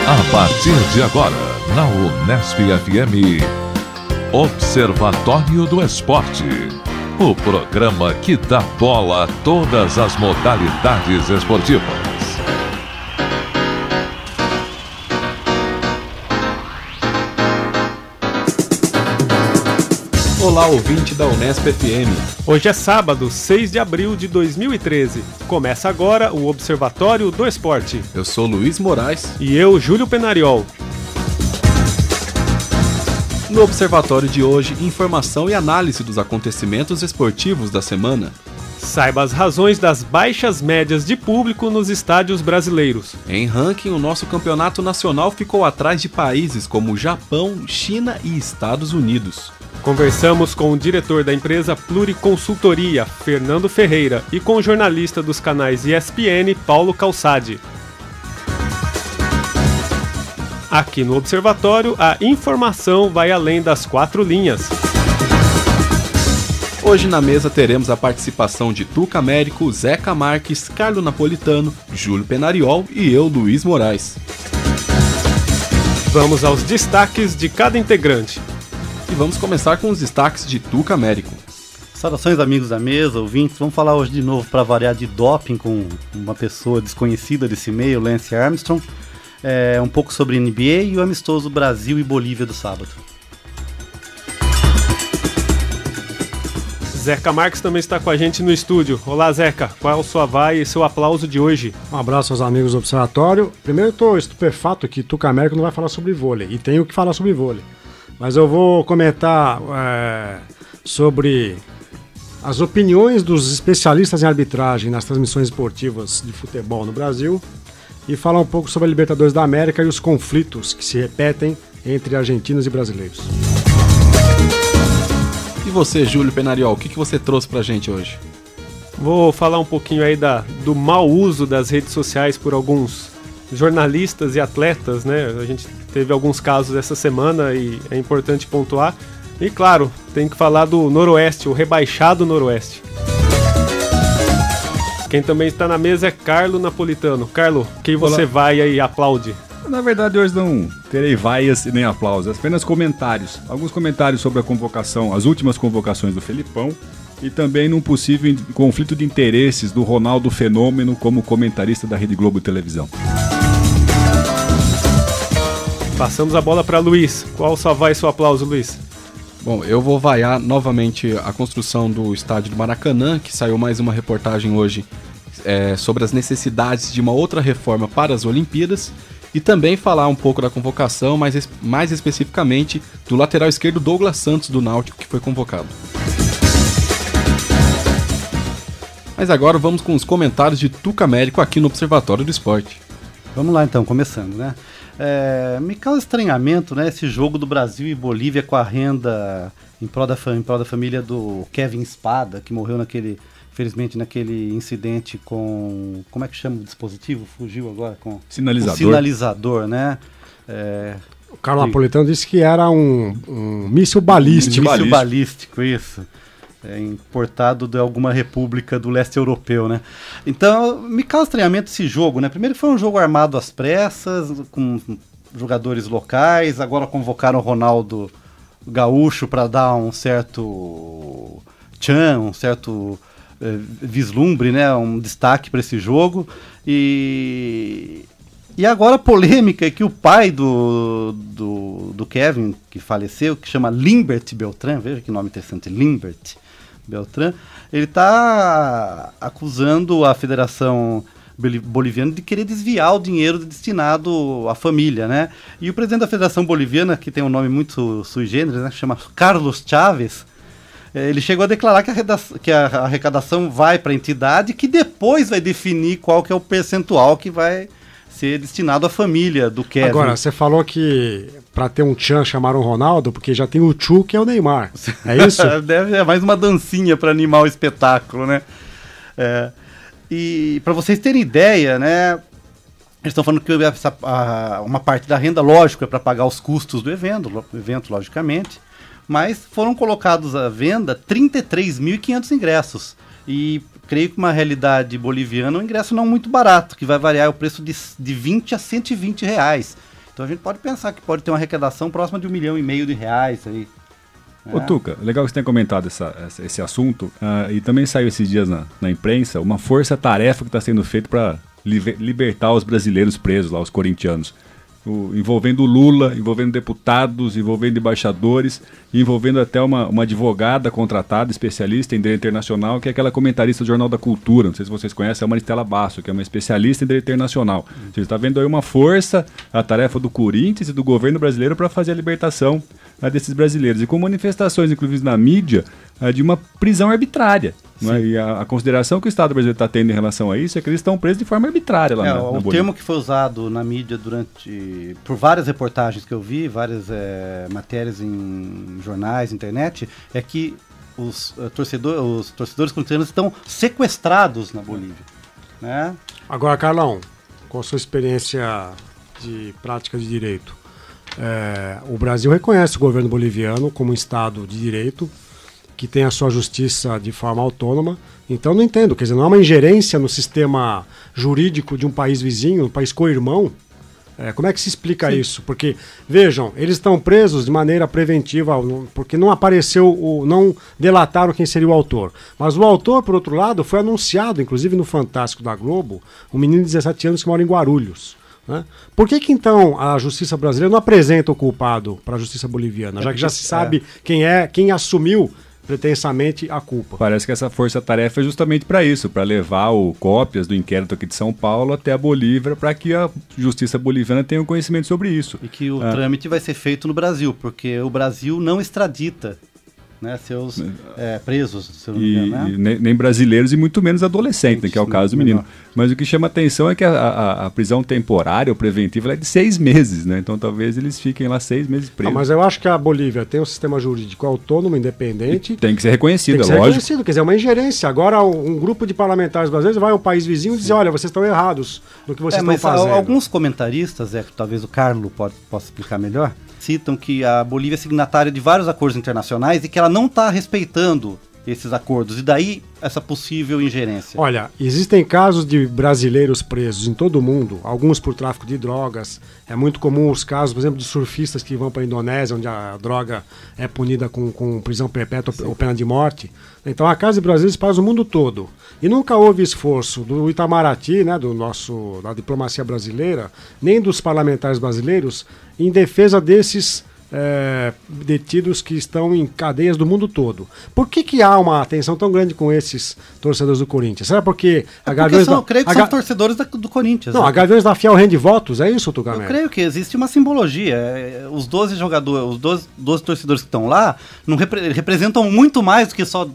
A partir de agora, na Unesp FM, Observatório do Esporte. O programa que dá bola a todas as modalidades esportivas. Olá, ouvinte da Unesp FM. Hoje é sábado, 6 de abril de 2013. Começa agora o Observatório do Esporte. Eu sou Luiz Moraes. E eu, Júlio Penariol. No Observatório de hoje, informação e análise dos acontecimentos esportivos da semana. Saiba as razões das baixas médias de público nos estádios brasileiros. Em ranking, o nosso campeonato nacional ficou atrás de países como Japão, China e Estados Unidos. Conversamos com o diretor da empresa Pluriconsultoria, Fernando Ferreira, e com o jornalista dos canais ESPN, Paulo Calçade. Aqui no Observatório, a informação vai além das 4 linhas. Hoje na mesa teremos a participação de Tuca Américo, Zeca Marques, Carlo Napolitano, Júlio Penariol e eu, Luiz Moraes. Vamos aos destaques de cada integrante. E vamos começar com os destaques de Tuca Américo. Saudações, amigos da mesa, ouvintes. Vamos falar hoje de novo, para variar, de doping com uma pessoa desconhecida desse meio, Lance Armstrong. Um pouco sobre NBA e o amistoso Brasil e Bolívia do sábado. Zeca Marques também está com a gente no estúdio. Olá, Zeca, qual é a sua vaia e seu aplauso de hoje? Um abraço aos amigos do Observatório. Primeiro, eu estou estupefato que Tuca Américo não vai falar sobre vôlei, e tenho que falar sobre vôlei. Mas eu vou comentar sobre as opiniões dos especialistas em arbitragem nas transmissões esportivas de futebol no Brasil e falar um pouco sobre a Libertadores da América e os conflitos que se repetem entre argentinos e brasileiros. E você, Júlio Penariol, o que você trouxe pra gente hoje? Vou falar um pouquinho aí do mau uso das redes sociais por alguns jornalistas e atletas, né? A gente teve alguns casos essa semana e é importante pontuar. E claro, tem que falar do Noroeste, o rebaixado Noroeste. Quem também está na mesa é Carlo Napolitano. Carlo, quem você vai aí e aplaude? Na verdade, hoje não terei vaias e nem aplausos, apenas comentários. Alguns comentários sobre a convocação, as últimas convocações do Felipão, e também num possível conflito de interesses do Ronaldo Fenômeno como comentarista da Rede Globo Televisão. Passamos a bola para Luiz. Qual só vai seu aplauso, Luiz? Bom, eu vou vaiar novamente a construção do estádio do Maracanã, que saiu mais uma reportagem hoje sobre as necessidades de uma outra reforma para as Olimpíadas, e também falar um pouco da convocação, mais especificamente do lateral esquerdo Douglas Santos do Náutico, que foi convocado. Mas agora vamos com os comentários de Tuca Américo aqui no Observatório do Esporte. Vamos lá então, começando, né? Me causa estranhamento, né, esse jogo do Brasil e Bolívia com a renda em prol da família do Kevin Spada, que morreu infelizmente naquele incidente com, como é que chama o dispositivo? Fugiu agora? Com sinalizador. Sinalizador, né? O Carlo Napolitano disse que era um míssil balístico. Míssil balístico, isso. Importado de alguma república do leste europeu, né? Então, me causa estranhamento esse jogo, né? Primeiro foi um jogo armado às pressas, com jogadores locais, agora convocaram o Ronaldo Gaúcho para dar um certo um certo vislumbre, né? Um destaque para esse jogo. E agora a polêmica é que o pai do Kevin, que faleceu, que chama Limbert Beltrán, veja que nome interessante, Limbert Beltrán, ele está acusando a Federação Boliviana de querer desviar o dinheiro destinado à família, né? E o presidente da Federação Boliviana, que tem um nome muito sui generis, né, chama Carlos Chávez, ele chegou a declarar que a arrecadação vai para a entidade, que depois vai definir qual que é o percentual que vai ser destinado à família do Kevin. Agora, você falou que para ter um tchan chamaram o Ronaldo, porque já tem o Tchu, que é o Neymar. É isso? É mais uma dancinha para animar o espetáculo, né? E para vocês terem ideia, né? Eles estão falando que uma parte da renda, lógico, é para pagar os custos do evento, logicamente, mas foram colocados à venda 33.500 ingressos. E creio que uma realidade boliviana, um ingresso não muito barato, que vai variar o preço de 20 a 120 reais. Então a gente pode pensar que pode ter uma arrecadação próxima de R$1,5 milhão aí. Ô Tuca, legal que você tenha comentado esse assunto, e também saiu esses dias na imprensa uma força-tarefa que está sendo feita para libertar os brasileiros presos lá, os corintianos. Envolvendo Lula, envolvendo deputados, envolvendo embaixadores, envolvendo até uma advogada contratada, especialista em direito internacional, que é aquela comentarista do Jornal da Cultura, não sei se vocês conhecem, é a Maristela Basso, que é uma especialista em direito internacional. Você está vendo aí uma força, a tarefa do Corinthians e do governo brasileiro para fazer a libertação desses brasileiros. E com manifestações, inclusive na mídia, de uma prisão arbitrária. Né? E a consideração que o Estado brasileiro está tendo em relação a isso é que eles estão presos de forma arbitrária lá na Bolívia. O termo que foi usado na mídia por várias reportagens que eu vi, várias matérias em jornais, internet, é que os torcedores corintianos estão sequestrados na Bolívia. Né? Agora, Carlão, com a sua experiência de prática de direito, o Brasil reconhece o governo boliviano como um Estado de direito, que tem a sua justiça de forma autônoma. Então não entendo, quer dizer, não há uma ingerência no sistema jurídico de um país vizinho, um país co-irmão. Como é que se explica isso? Porque, vejam, eles estão presos de maneira preventiva, porque não apareceu, não delataram quem seria o autor. Mas o autor, por outro lado, foi anunciado, inclusive no Fantástico da Globo, um menino de 17 anos que mora em Guarulhos. Né? Por que então a justiça brasileira não apresenta o culpado para a justiça boliviana, já que já se sabe quem assumiu pretensamente a culpa? Parece que essa força-tarefa é justamente para isso, para levar cópias do inquérito aqui de São Paulo até a Bolívia, para que a justiça boliviana tenha um conhecimento sobre isso. E que o trâmite vai ser feito no Brasil, porque o Brasil não extradita, né, seus presos, se eu não me engano, né? Nem brasileiros e muito menos adolescentes, né, que é o caso do menino. Mas o que chama atenção é que a prisão temporária ou preventiva é de 6 meses, né? Então talvez eles fiquem lá 6 meses presos. Mas eu acho que a Bolívia tem um sistema jurídico autônomo, independente. E tem que ser reconhecido, lógico. Reconhecido, quer dizer, é uma ingerência. Agora um grupo de parlamentares brasileiros vai ao país vizinho e diz, olha, vocês estão errados no que vocês estão fazendo. Alguns comentaristas, talvez o Carlos possa explicar melhor, citam que a Bolívia é signatária de vários acordos internacionais e que ela não está respeitando esses acordos, e daí essa possível ingerência. Olha, existem casos de brasileiros presos em todo o mundo, alguns por tráfico de drogas. É muito comum os casos, por exemplo, de surfistas que vão para a Indonésia, onde a droga é punida com prisão perpétua ou pena de morte. Então há casos de brasileiros espalhados no mundo todo. E nunca houve esforço do Itamaraty, né, da diplomacia brasileira, nem dos parlamentares brasileiros, em defesa desses detidos que estão em cadeias do mundo todo. Por que há uma atenção tão grande com esses torcedores do Corinthians? Será porque a Gaviões eu creio que são torcedores do Corinthians. Não, a Gaviões da Fiel rende votos, é isso, Tucamé? Eu creio que existe uma simbologia. Os 12 jogadores, os 12 torcedores que estão lá não representam muito mais do que só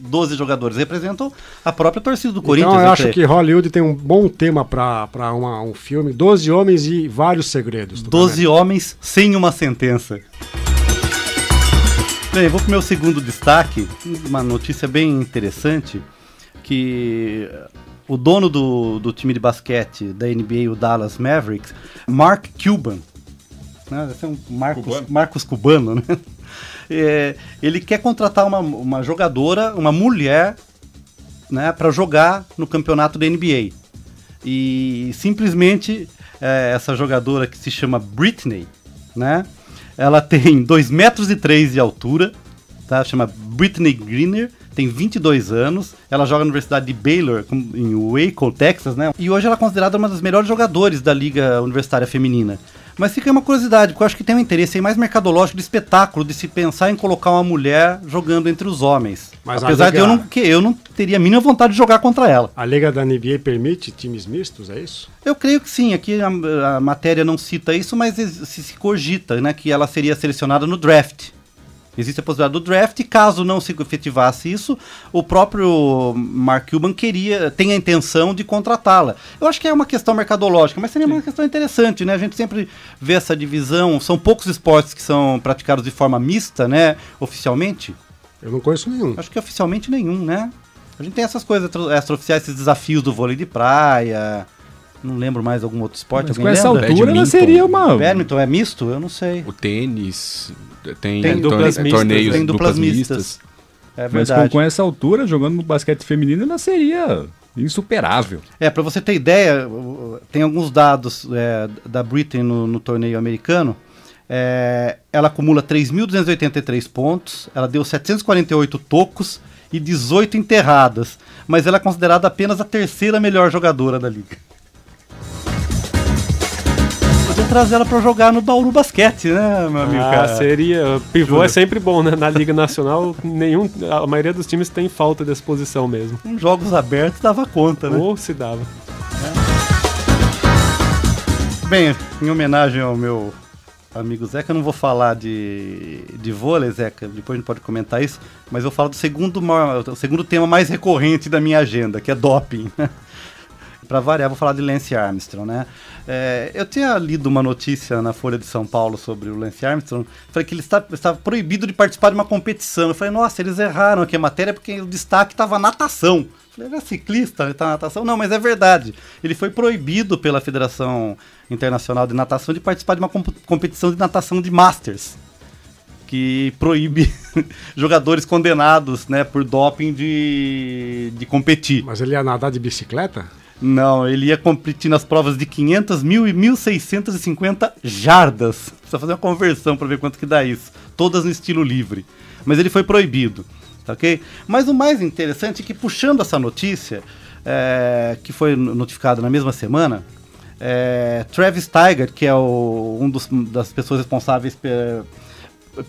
12 jogadores, representam a própria torcida do Corinthians. Então eu acho que Hollywood tem um bom tema para um filme, 12 homens e vários segredos. 12 homens sem uma sentença. Bem, eu vou para o meu segundo destaque, uma notícia bem interessante, que o dono do time de basquete da NBA, o Dallas Mavericks, Mark Cuban, né? Esse é um Marcos Cubano, né? Ele quer contratar uma jogadora, uma mulher, né, para jogar no campeonato da NBA. E simplesmente essa jogadora, que se chama Britney, né, ela tem 2,3 metros de altura, tá? Chama Britney Griner, tem 22 anos, ela joga na Universidade de Baylor, em Waco, Texas, né? E hoje ela é considerada uma das melhores jogadoras da Liga Universitária Feminina. Mas fica uma curiosidade, porque eu acho que tem um interesse aí mais mercadológico, de espetáculo, de se pensar em colocar uma mulher jogando entre os homens. Mas apesar de eu não teria a mínima vontade de jogar contra ela. A Liga da NBA permite times mistos, é isso? Eu creio que sim, aqui a matéria não cita isso, mas se cogita, né, que ela seria selecionada no draft. Existe a possibilidade do draft, e caso não se efetivasse isso, o próprio Mark Cuban tem a intenção de contratá-la. Eu acho que é uma questão mercadológica, mas seria uma questão interessante, né? A gente sempre vê essa divisão, são poucos esportes que são praticados de forma mista, né, oficialmente. Eu não conheço nenhum. Acho que oficialmente nenhum, né? A gente tem essas coisas extraoficiais, esses desafios do vôlei de praia. Não lembro mais algum outro esporte. Mas com essa altura ela seria uma... Badminton é misto? Eu não sei. O tênis... Tem duplas mistas. Torneios tem duplas mistas. É verdade. Mas com essa altura, jogando no basquete feminino, ela seria insuperável. Para você ter ideia, tem alguns dados da Britain no torneio americano. Ela acumula 3.283 pontos, ela deu 748 tocos e 18 enterradas, mas ela é considerada apenas a terceira melhor jogadora da liga. Podia trazer ela para jogar no Bauru Basquete, né, meu amigo? Seria. Pivô é sempre bom, né? Na Liga Nacional, a maioria dos times tem falta dessa posição mesmo. Em jogos abertos dava conta, né? Ou se dava. Bem, em homenagem ao meu amigo Zeca, eu não vou falar de vôlei, Zeca, depois a gente pode comentar isso, mas eu falo do segundo tema mais recorrente da minha agenda, que é doping. Para variar, vou falar de Lance Armstrong, né? Eu tinha lido uma notícia na Folha de São Paulo sobre o Lance Armstrong, falei que ele estava proibido de participar de uma competição. Eu falei, nossa, eles erraram aqui a matéria porque o destaque estava natação. Eu falei, ele é ciclista, ele está na natação? Não, mas é verdade. Ele foi proibido pela Federação Internacional de Natação de participar de uma competição de natação de Masters, que proíbe jogadores condenados, né, por doping de competir. Mas ele ia nadar de bicicleta? Não, ele ia competir nas provas de 500, 1.000 e 1.650 jardas. Precisa fazer uma conversão para ver quanto que dá isso. Todas no estilo livre. Mas ele foi proibido, tá ok? Mas o mais interessante é que, puxando essa notícia, que foi notificada na mesma semana, Travis Tiger, que é das pessoas responsáveis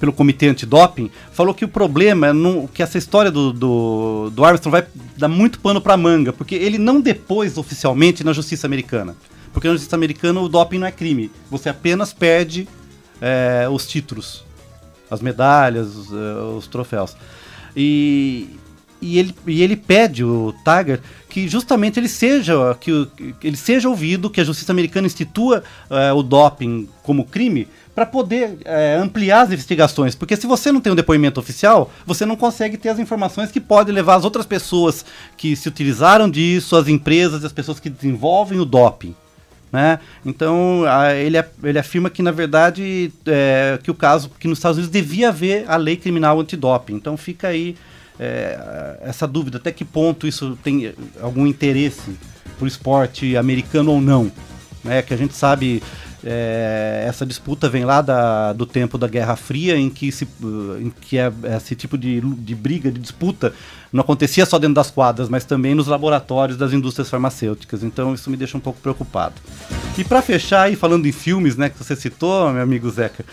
pelo comitê antidoping, falou que o problema é que essa história do Armstrong vai dar muito pano para manga, porque ele não depôs oficialmente na justiça americana. Porque na justiça americana o doping não é crime, você apenas perde os títulos, as medalhas, os troféus. E ele pede, o Tiger, que justamente ele seja ouvido, que a justiça americana institua o doping como crime, para poder ampliar as investigações. Porque se você não tem um depoimento oficial, você não consegue ter as informações que podem levar as outras pessoas que se utilizaram disso, as empresas e as pessoas que desenvolvem o doping, né? Então, ele afirma que, na verdade, que o caso, que nos Estados Unidos devia haver a lei criminal antidoping. Então fica aí essa dúvida, até que ponto isso tem algum interesse por esporte americano ou não, né? Que a gente sabe, essa disputa vem lá do tempo da Guerra Fria, em que esse tipo de briga, de disputa, não acontecia só dentro das quadras, mas também nos laboratórios das indústrias farmacêuticas. Então isso me deixa um pouco preocupado. E para fechar aí, falando em filmes, né, que você citou, meu amigo Zeca,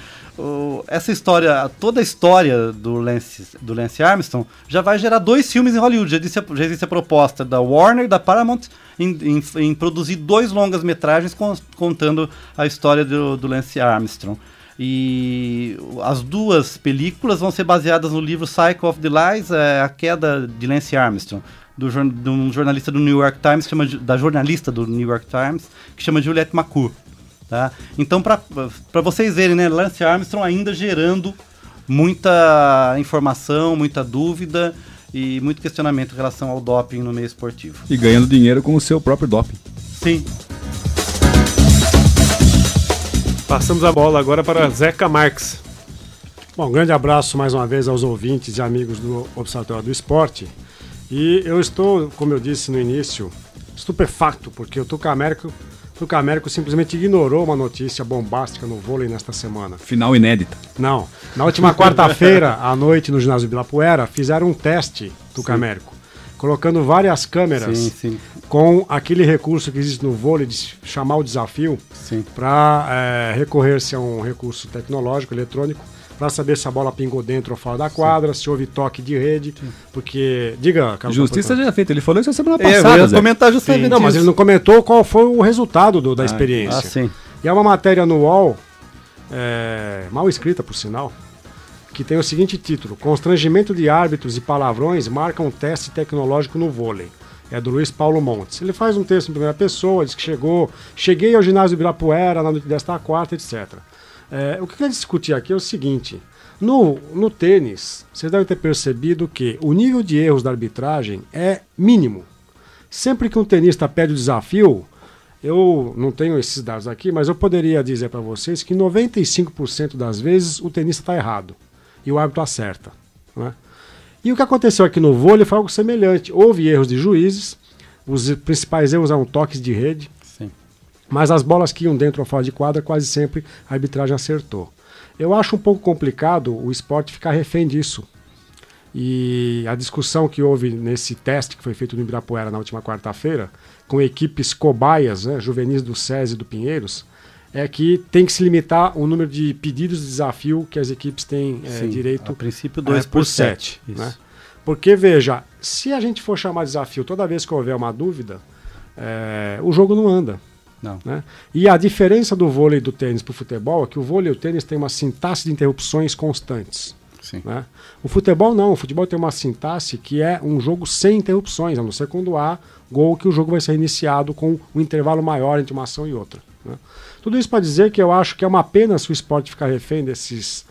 essa história, toda a história do Lance Armstrong já vai gerar 2 filmes em Hollywood. Já existe a proposta da Warner e da Paramount em produzir 2 longas-metragens contando a história do Lance Armstrong. E as 2 películas vão ser baseadas no livro Cycle of the Lies, a queda de Lance Armstrong, de um jornalista do New York Times, da jornalista do New York Times, que chama Juliette McClure. Tá? Então, para vocês verem, né, Lance Armstrong ainda gerando muita informação, muita dúvida e muito questionamento em relação ao doping no meio esportivo. E ganhando dinheiro com o seu próprio doping. Sim. Passamos a bola agora para Zeca Marques. Bom, um grande abraço mais uma vez aos ouvintes e amigos do Observatório do Esporte. E eu estou, como eu disse no início, estupefato, porque o Tuca Américo simplesmente ignorou uma notícia bombástica no vôlei nesta semana. Final inédita. Não. Na última quarta-feira, à noite, no ginásio Ibirapuera, fizeram um teste, Tuca Américo, colocando várias câmeras com aquele recurso que existe no vôlei de chamar o desafio para recorrer-se a um recurso tecnológico, eletrônico, para saber se a bola pingou dentro ou fora da quadra, se houve toque de rede, porque... Diga, Carlos. Justiça já feita, ele falou isso semana passada. Eu ia comentar justamente Não, mas ele não comentou qual foi o resultado da experiência. Sim. E é uma matéria no UOL, mal escrita por sinal, que tem o seguinte título: Constrangimento de árbitros e palavrões marcam um teste tecnológico no vôlei. É do Luiz Paulo Montes. Ele faz um texto em primeira pessoa, diz que cheguei ao ginásio Ibirapuera na noite desta quarta, etc. O que eu quero discutir aqui é o seguinte: no tênis, vocês devem ter percebido que o nível de erros da arbitragem é mínimo. Sempre que um tenista pede o desafio, eu não tenho esses dados aqui, mas eu poderia dizer para vocês que 95% das vezes o tenista está errado e o árbitro acerta, né? E o que aconteceu aqui no vôlei foi algo semelhante. Houve erros de juízes, Os principais erros eram toques de rede, Sim. mas as bolas que iam dentro ou fora de quadra, quase sempre a arbitragem acertou. Eu acho um pouco complicado o esporte ficar refém disso. E a discussão que houve nesse teste que foi feito no Ibirapuera na última quarta-feira, com equipes cobaias, né, juvenis do SESI e do Pinheiros, é que tem que se limitar o número de pedidos de desafio que as equipes têm direito a princípio 2 por 7. Né? Porque, veja, se a gente for chamar desafio toda vez que houver uma dúvida, o jogo não anda. Não. Né? E a diferença do vôlei e do tênis para o futebol é que o vôlei e o tênis têm uma sintaxe de interrupções constantes. Sim. Né? O futebol não, o futebol tem uma sintaxe que é um jogo sem interrupções, a não ser quando há gol que o jogo vai ser iniciado com um intervalo maior entre uma ação e outra. Né? Tudo isso para dizer que eu acho que é uma pena se o esporte ficar refém desses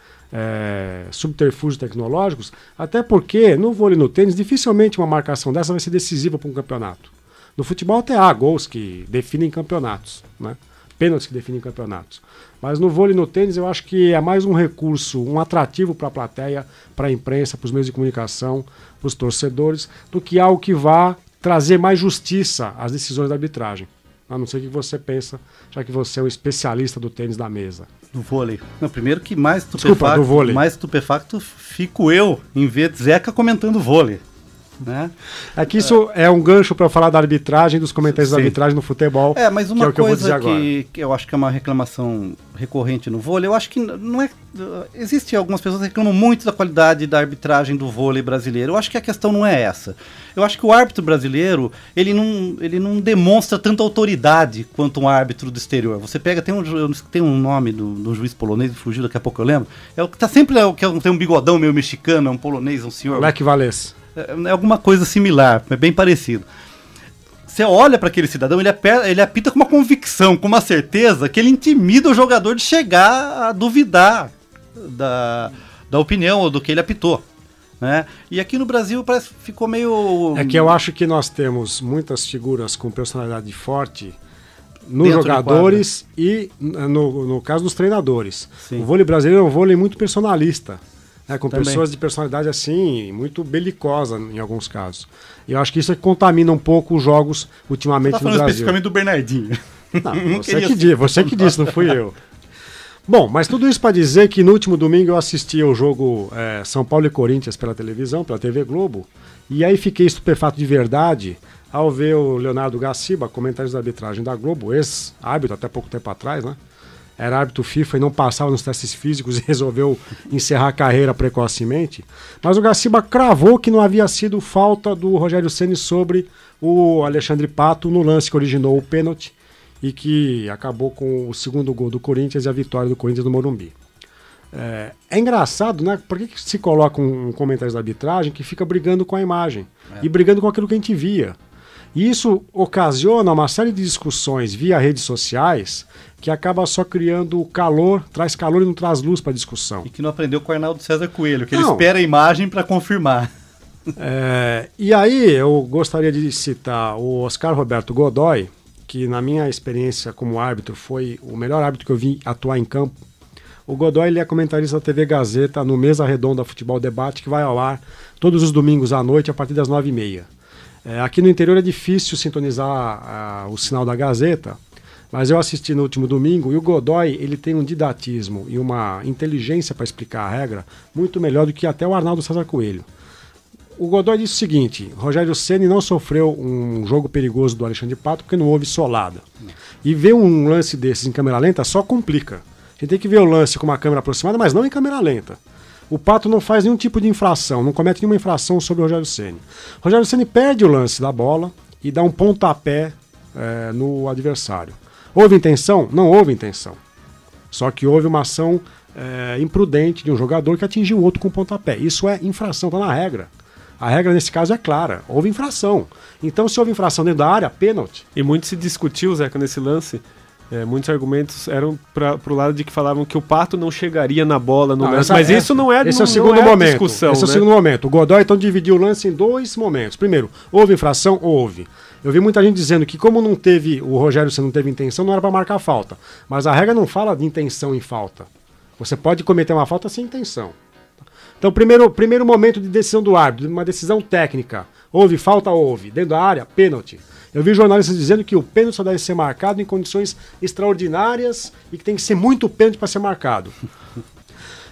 subterfúgios tecnológicos, até porque no vôlei e no tênis dificilmente uma marcação dessa vai ser decisiva para um campeonato. No futebol até há gols que definem campeonatos, né? Pênaltis que definem campeonatos. Mas no vôlei e no tênis eu acho que é mais um recurso, um atrativo para a plateia, para a imprensa, para os meios de comunicação, para os torcedores, do que algo que vá trazer mais justiça às decisões da arbitragem. A não ser o que você pensa, já que você é o especialista do tênis da mesa. Do vôlei. Não, primeiro que mais estupefacto fico eu em ver Zeca comentando vôlei. Né? É que isso é um gancho para falar da arbitragem, dos comentários da arbitragem no futebol. Mas uma coisa que eu acho que é uma reclamação recorrente no vôlei, eu acho que não é. Existem algumas pessoas que reclamam muito da qualidade da arbitragem do vôlei brasileiro. Eu acho que a questão não é essa. Eu acho que o árbitro brasileiro ele não demonstra tanta autoridade quanto um árbitro do exterior. Você pega, tem um nome do juiz polonês, fugiu, daqui a pouco eu lembro. É o que tá sempre tem um bigodão meio mexicano, é um polonês, um senhor. Lech Wałęsa. É alguma coisa similar, é bem parecido. Você olha para aquele cidadão, ele apita com uma convicção, com uma certeza, que ele intimida o jogador de chegar a duvidar da opinião ou do que ele apitou. Né? E aqui no Brasil parece que ficou meio... É que eu acho que nós temos muitas figuras com personalidade forte nos dentro jogadores e no caso dos treinadores. Sim. O vôlei brasileiro é um vôlei muito personalista. Com Também. pessoas de personalidade assim, muito belicosa em alguns casos. E eu acho que isso é que contamina um pouco os jogos ultimamente no Brasil. Você está falando especificamente do Bernardinho. Não, você que disse, não fui eu. Bom, mas tudo isso para dizer que no último domingo eu assisti ao jogo São Paulo e Corinthians pela televisão, pela TV Globo, e aí fiquei estupefato de verdade ao ver o Leonardo Gaciba, comentários da arbitragem da Globo, ex-árbitro até pouco tempo atrás, né? Era árbitro FIFA e não passava nos testes físicos e resolveu encerrar a carreira precocemente. Mas o Gaciba cravou que não havia sido falta do Rogério Ceni sobre o Alexandre Pato no lance que originou o pênalti e que acabou com o segundo gol do Corinthians e a vitória do Corinthians no Morumbi. É engraçado, né? Por que se coloca um comentário da arbitragem que fica brigando com a imagem e brigando com aquilo que a gente via? E isso ocasiona uma série de discussões via redes sociais que acaba só criando calor, traz calor e não traz luz para a discussão. E que não aprendeu com o Arnaldo César Coelho, que ele espera a imagem para confirmar. E aí eu gostaria de citar o Oscar Roberto Godoy, que na minha experiência como árbitro foi o melhor árbitro que eu vi atuar em campo. O Godoy ele é comentarista da TV Gazeta no Mesa Redonda Futebol Debate, que vai ao ar todos os domingos à noite a partir das 9h30. Aqui no interior é difícil sintonizar o sinal da Gazeta, mas eu assisti no último domingo e o Godoy ele tem um didatismo e uma inteligência para explicar a regra muito melhor do que até o Arnaldo César Coelho. O Godoy disse o seguinte: Rogério Ceni não sofreu um jogo perigoso do Alexandre Pato porque não houve solada. E ver um lance desses em câmera lenta só complica. A gente tem que ver o lance com uma câmera aproximada, mas não em câmera lenta. O Pato não faz nenhum tipo de infração, não comete nenhuma infração sobre o Rogério Ceni. O Rogério Ceni perde o lance da bola e dá um pontapé no adversário. Houve intenção? Não houve intenção. Só que houve uma ação imprudente de um jogador que atingiu o outro com pontapé. Isso é infração, está na regra. A regra nesse caso é clara, houve infração. Então se houve infração dentro da área, pênalti. E muito se discutiu, Zeca, nesse lance. Muitos argumentos eram pro lado de que falavam que o Pato não chegaria na bola no lance, mas isso não é esse é o segundo momento. Discussão, esse é o segundo momento. O Godoy então dividiu o lance em dois momentos. Primeiro, houve infração? Houve. Eu vi muita gente dizendo que como não teve, o Rogério Ceni não teve intenção, não era para marcar falta. Mas a regra não fala de intenção em falta. Você pode cometer uma falta sem intenção. Então, primeiro momento de decisão do árbitro, uma decisão técnica. Houve falta? Houve. Dentro da área, pênalti. Eu vi jornalistas dizendo que o pênalti só deve ser marcado em condições extraordinárias e que tem que ser muito pênalti para ser marcado.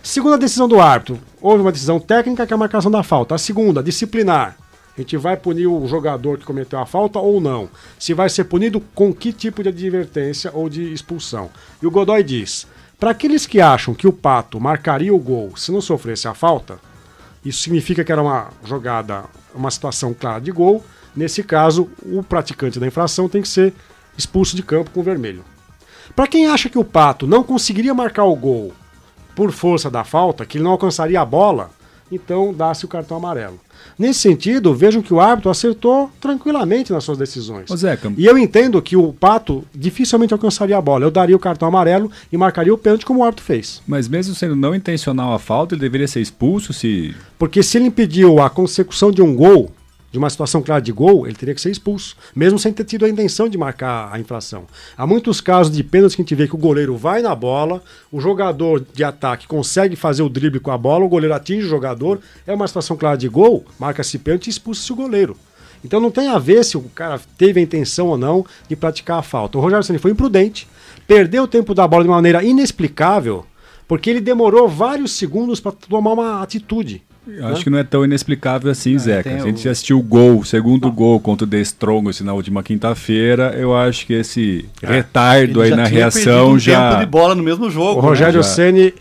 Segunda decisão do árbitro. Houve uma decisão técnica que é a marcação da falta. A segunda, disciplinar. A gente vai punir o jogador que cometeu a falta ou não? Se vai ser punido com que tipo de advertência ou de expulsão? E o Godoy diz, para aqueles que acham que o Pato marcaria o gol se não sofresse a falta, isso significa que era uma jogada, uma situação clara de gol. Nesse caso, o praticante da infração tem que ser expulso de campo com vermelho. Para quem acha que o Pato não conseguiria marcar o gol por força da falta, que ele não alcançaria a bola, então dá-se o cartão amarelo. Nesse sentido, vejam que o árbitro acertou tranquilamente nas suas decisões. Zeca, e eu entendo que o Pato dificilmente alcançaria a bola. Eu daria o cartão amarelo e marcaria o pênalti como o árbitro fez. Mas mesmo sendo não intencional a falta, ele deveria ser expulso se... Porque se ele impediu a consecução de um gol, de uma situação clara de gol, ele teria que ser expulso, mesmo sem ter tido a intenção de marcar a infração. Há muitos casos de pênalti que a gente vê que o goleiro vai na bola, o jogador de ataque consegue fazer o drible com a bola, o goleiro atinge o jogador, é uma situação clara de gol, marca-se pênalti e expulsa-se o goleiro. Então não tem a ver se o cara teve a intenção ou não de praticar a falta. O Rogério Ceni foi imprudente, perdeu o tempo da bola de uma maneira inexplicável, porque ele demorou vários segundos para tomar uma atitude. Acho que não é tão inexplicável assim, Zeca. A gente já assistiu o gol, o segundo gol contra o The Strongest na última quinta-feira. Eu acho que esse retardo aí na reação já... tempo de bola no mesmo jogo. O Rogério Ceni,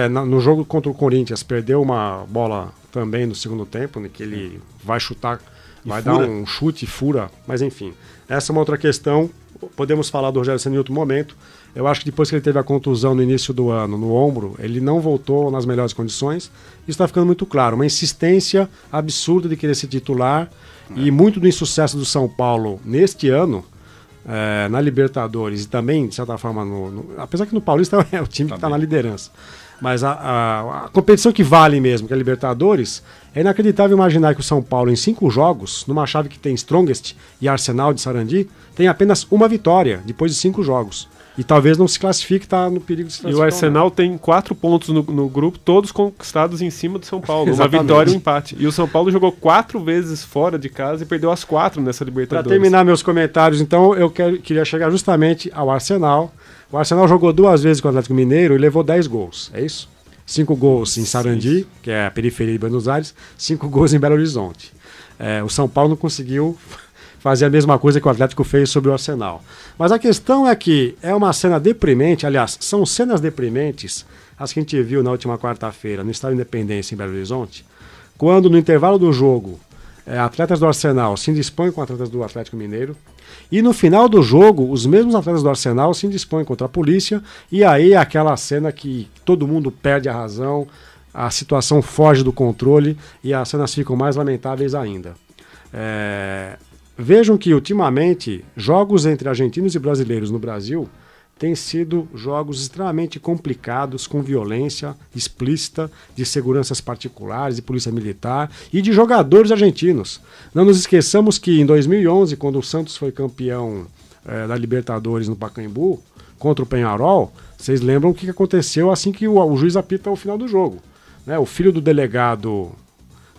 no jogo contra o Corinthians, perdeu uma bola também no segundo tempo, né, que ele vai chutar, vai dar um chute e fura. Mas enfim, essa é uma outra questão. Podemos falar do Rogério Ceni em outro momento. Eu acho que depois que ele teve a contusão no início do ano, no ombro, ele não voltou nas melhores condições. Isso está ficando muito claro. Uma insistência absurda de querer ser titular e muito do insucesso do São Paulo neste ano, na Libertadores e também, de certa forma, apesar que no Paulista é o time que está na liderança. Mas a competição que vale mesmo, que é a Libertadores, é inacreditável imaginar que o São Paulo, em 5 jogos, numa chave que tem Strongest e Arsenal de Sarandi, tem apenas uma vitória depois de 5 jogos. E talvez não se classifique, está no perigo de se classificar. E o Arsenal tem 4 pontos no grupo, todos conquistados em cima do São Paulo. Exatamente. Uma vitória e um empate. E o São Paulo jogou 4 vezes fora de casa e perdeu as 4 nessa Libertadores. Para terminar meus comentários, então, eu queria chegar justamente ao Arsenal. O Arsenal jogou 2 vezes com o Atlético Mineiro e levou 10 gols, é isso? 5 gols em Sarandi, que é a periferia de Buenos Aires, 5 gols em Belo Horizonte. O São Paulo não conseguiu fazer a mesma coisa que o Atlético fez sobre o Arsenal. Mas a questão é que é uma cena deprimente, aliás, são cenas deprimentes as que a gente viu na última quarta-feira no Estádio Independência em Belo Horizonte, quando no intervalo do jogo atletas do Arsenal se indispõem com atletas do Atlético Mineiro e no final do jogo os mesmos atletas do Arsenal se indispõem contra a polícia e aí é aquela cena que todo mundo perde a razão, a situação foge do controle e as cenas ficam mais lamentáveis ainda. Vejam que, ultimamente, jogos entre argentinos e brasileiros no Brasil têm sido jogos extremamente complicados, com violência explícita, de seguranças particulares, de polícia militar e de jogadores argentinos. Não nos esqueçamos que, em 2011, quando o Santos foi campeão da Libertadores no Pacaembu, contra o Peñarol, vocês lembram o que aconteceu assim que o juiz apita o final do jogo. Né? O filho do delegado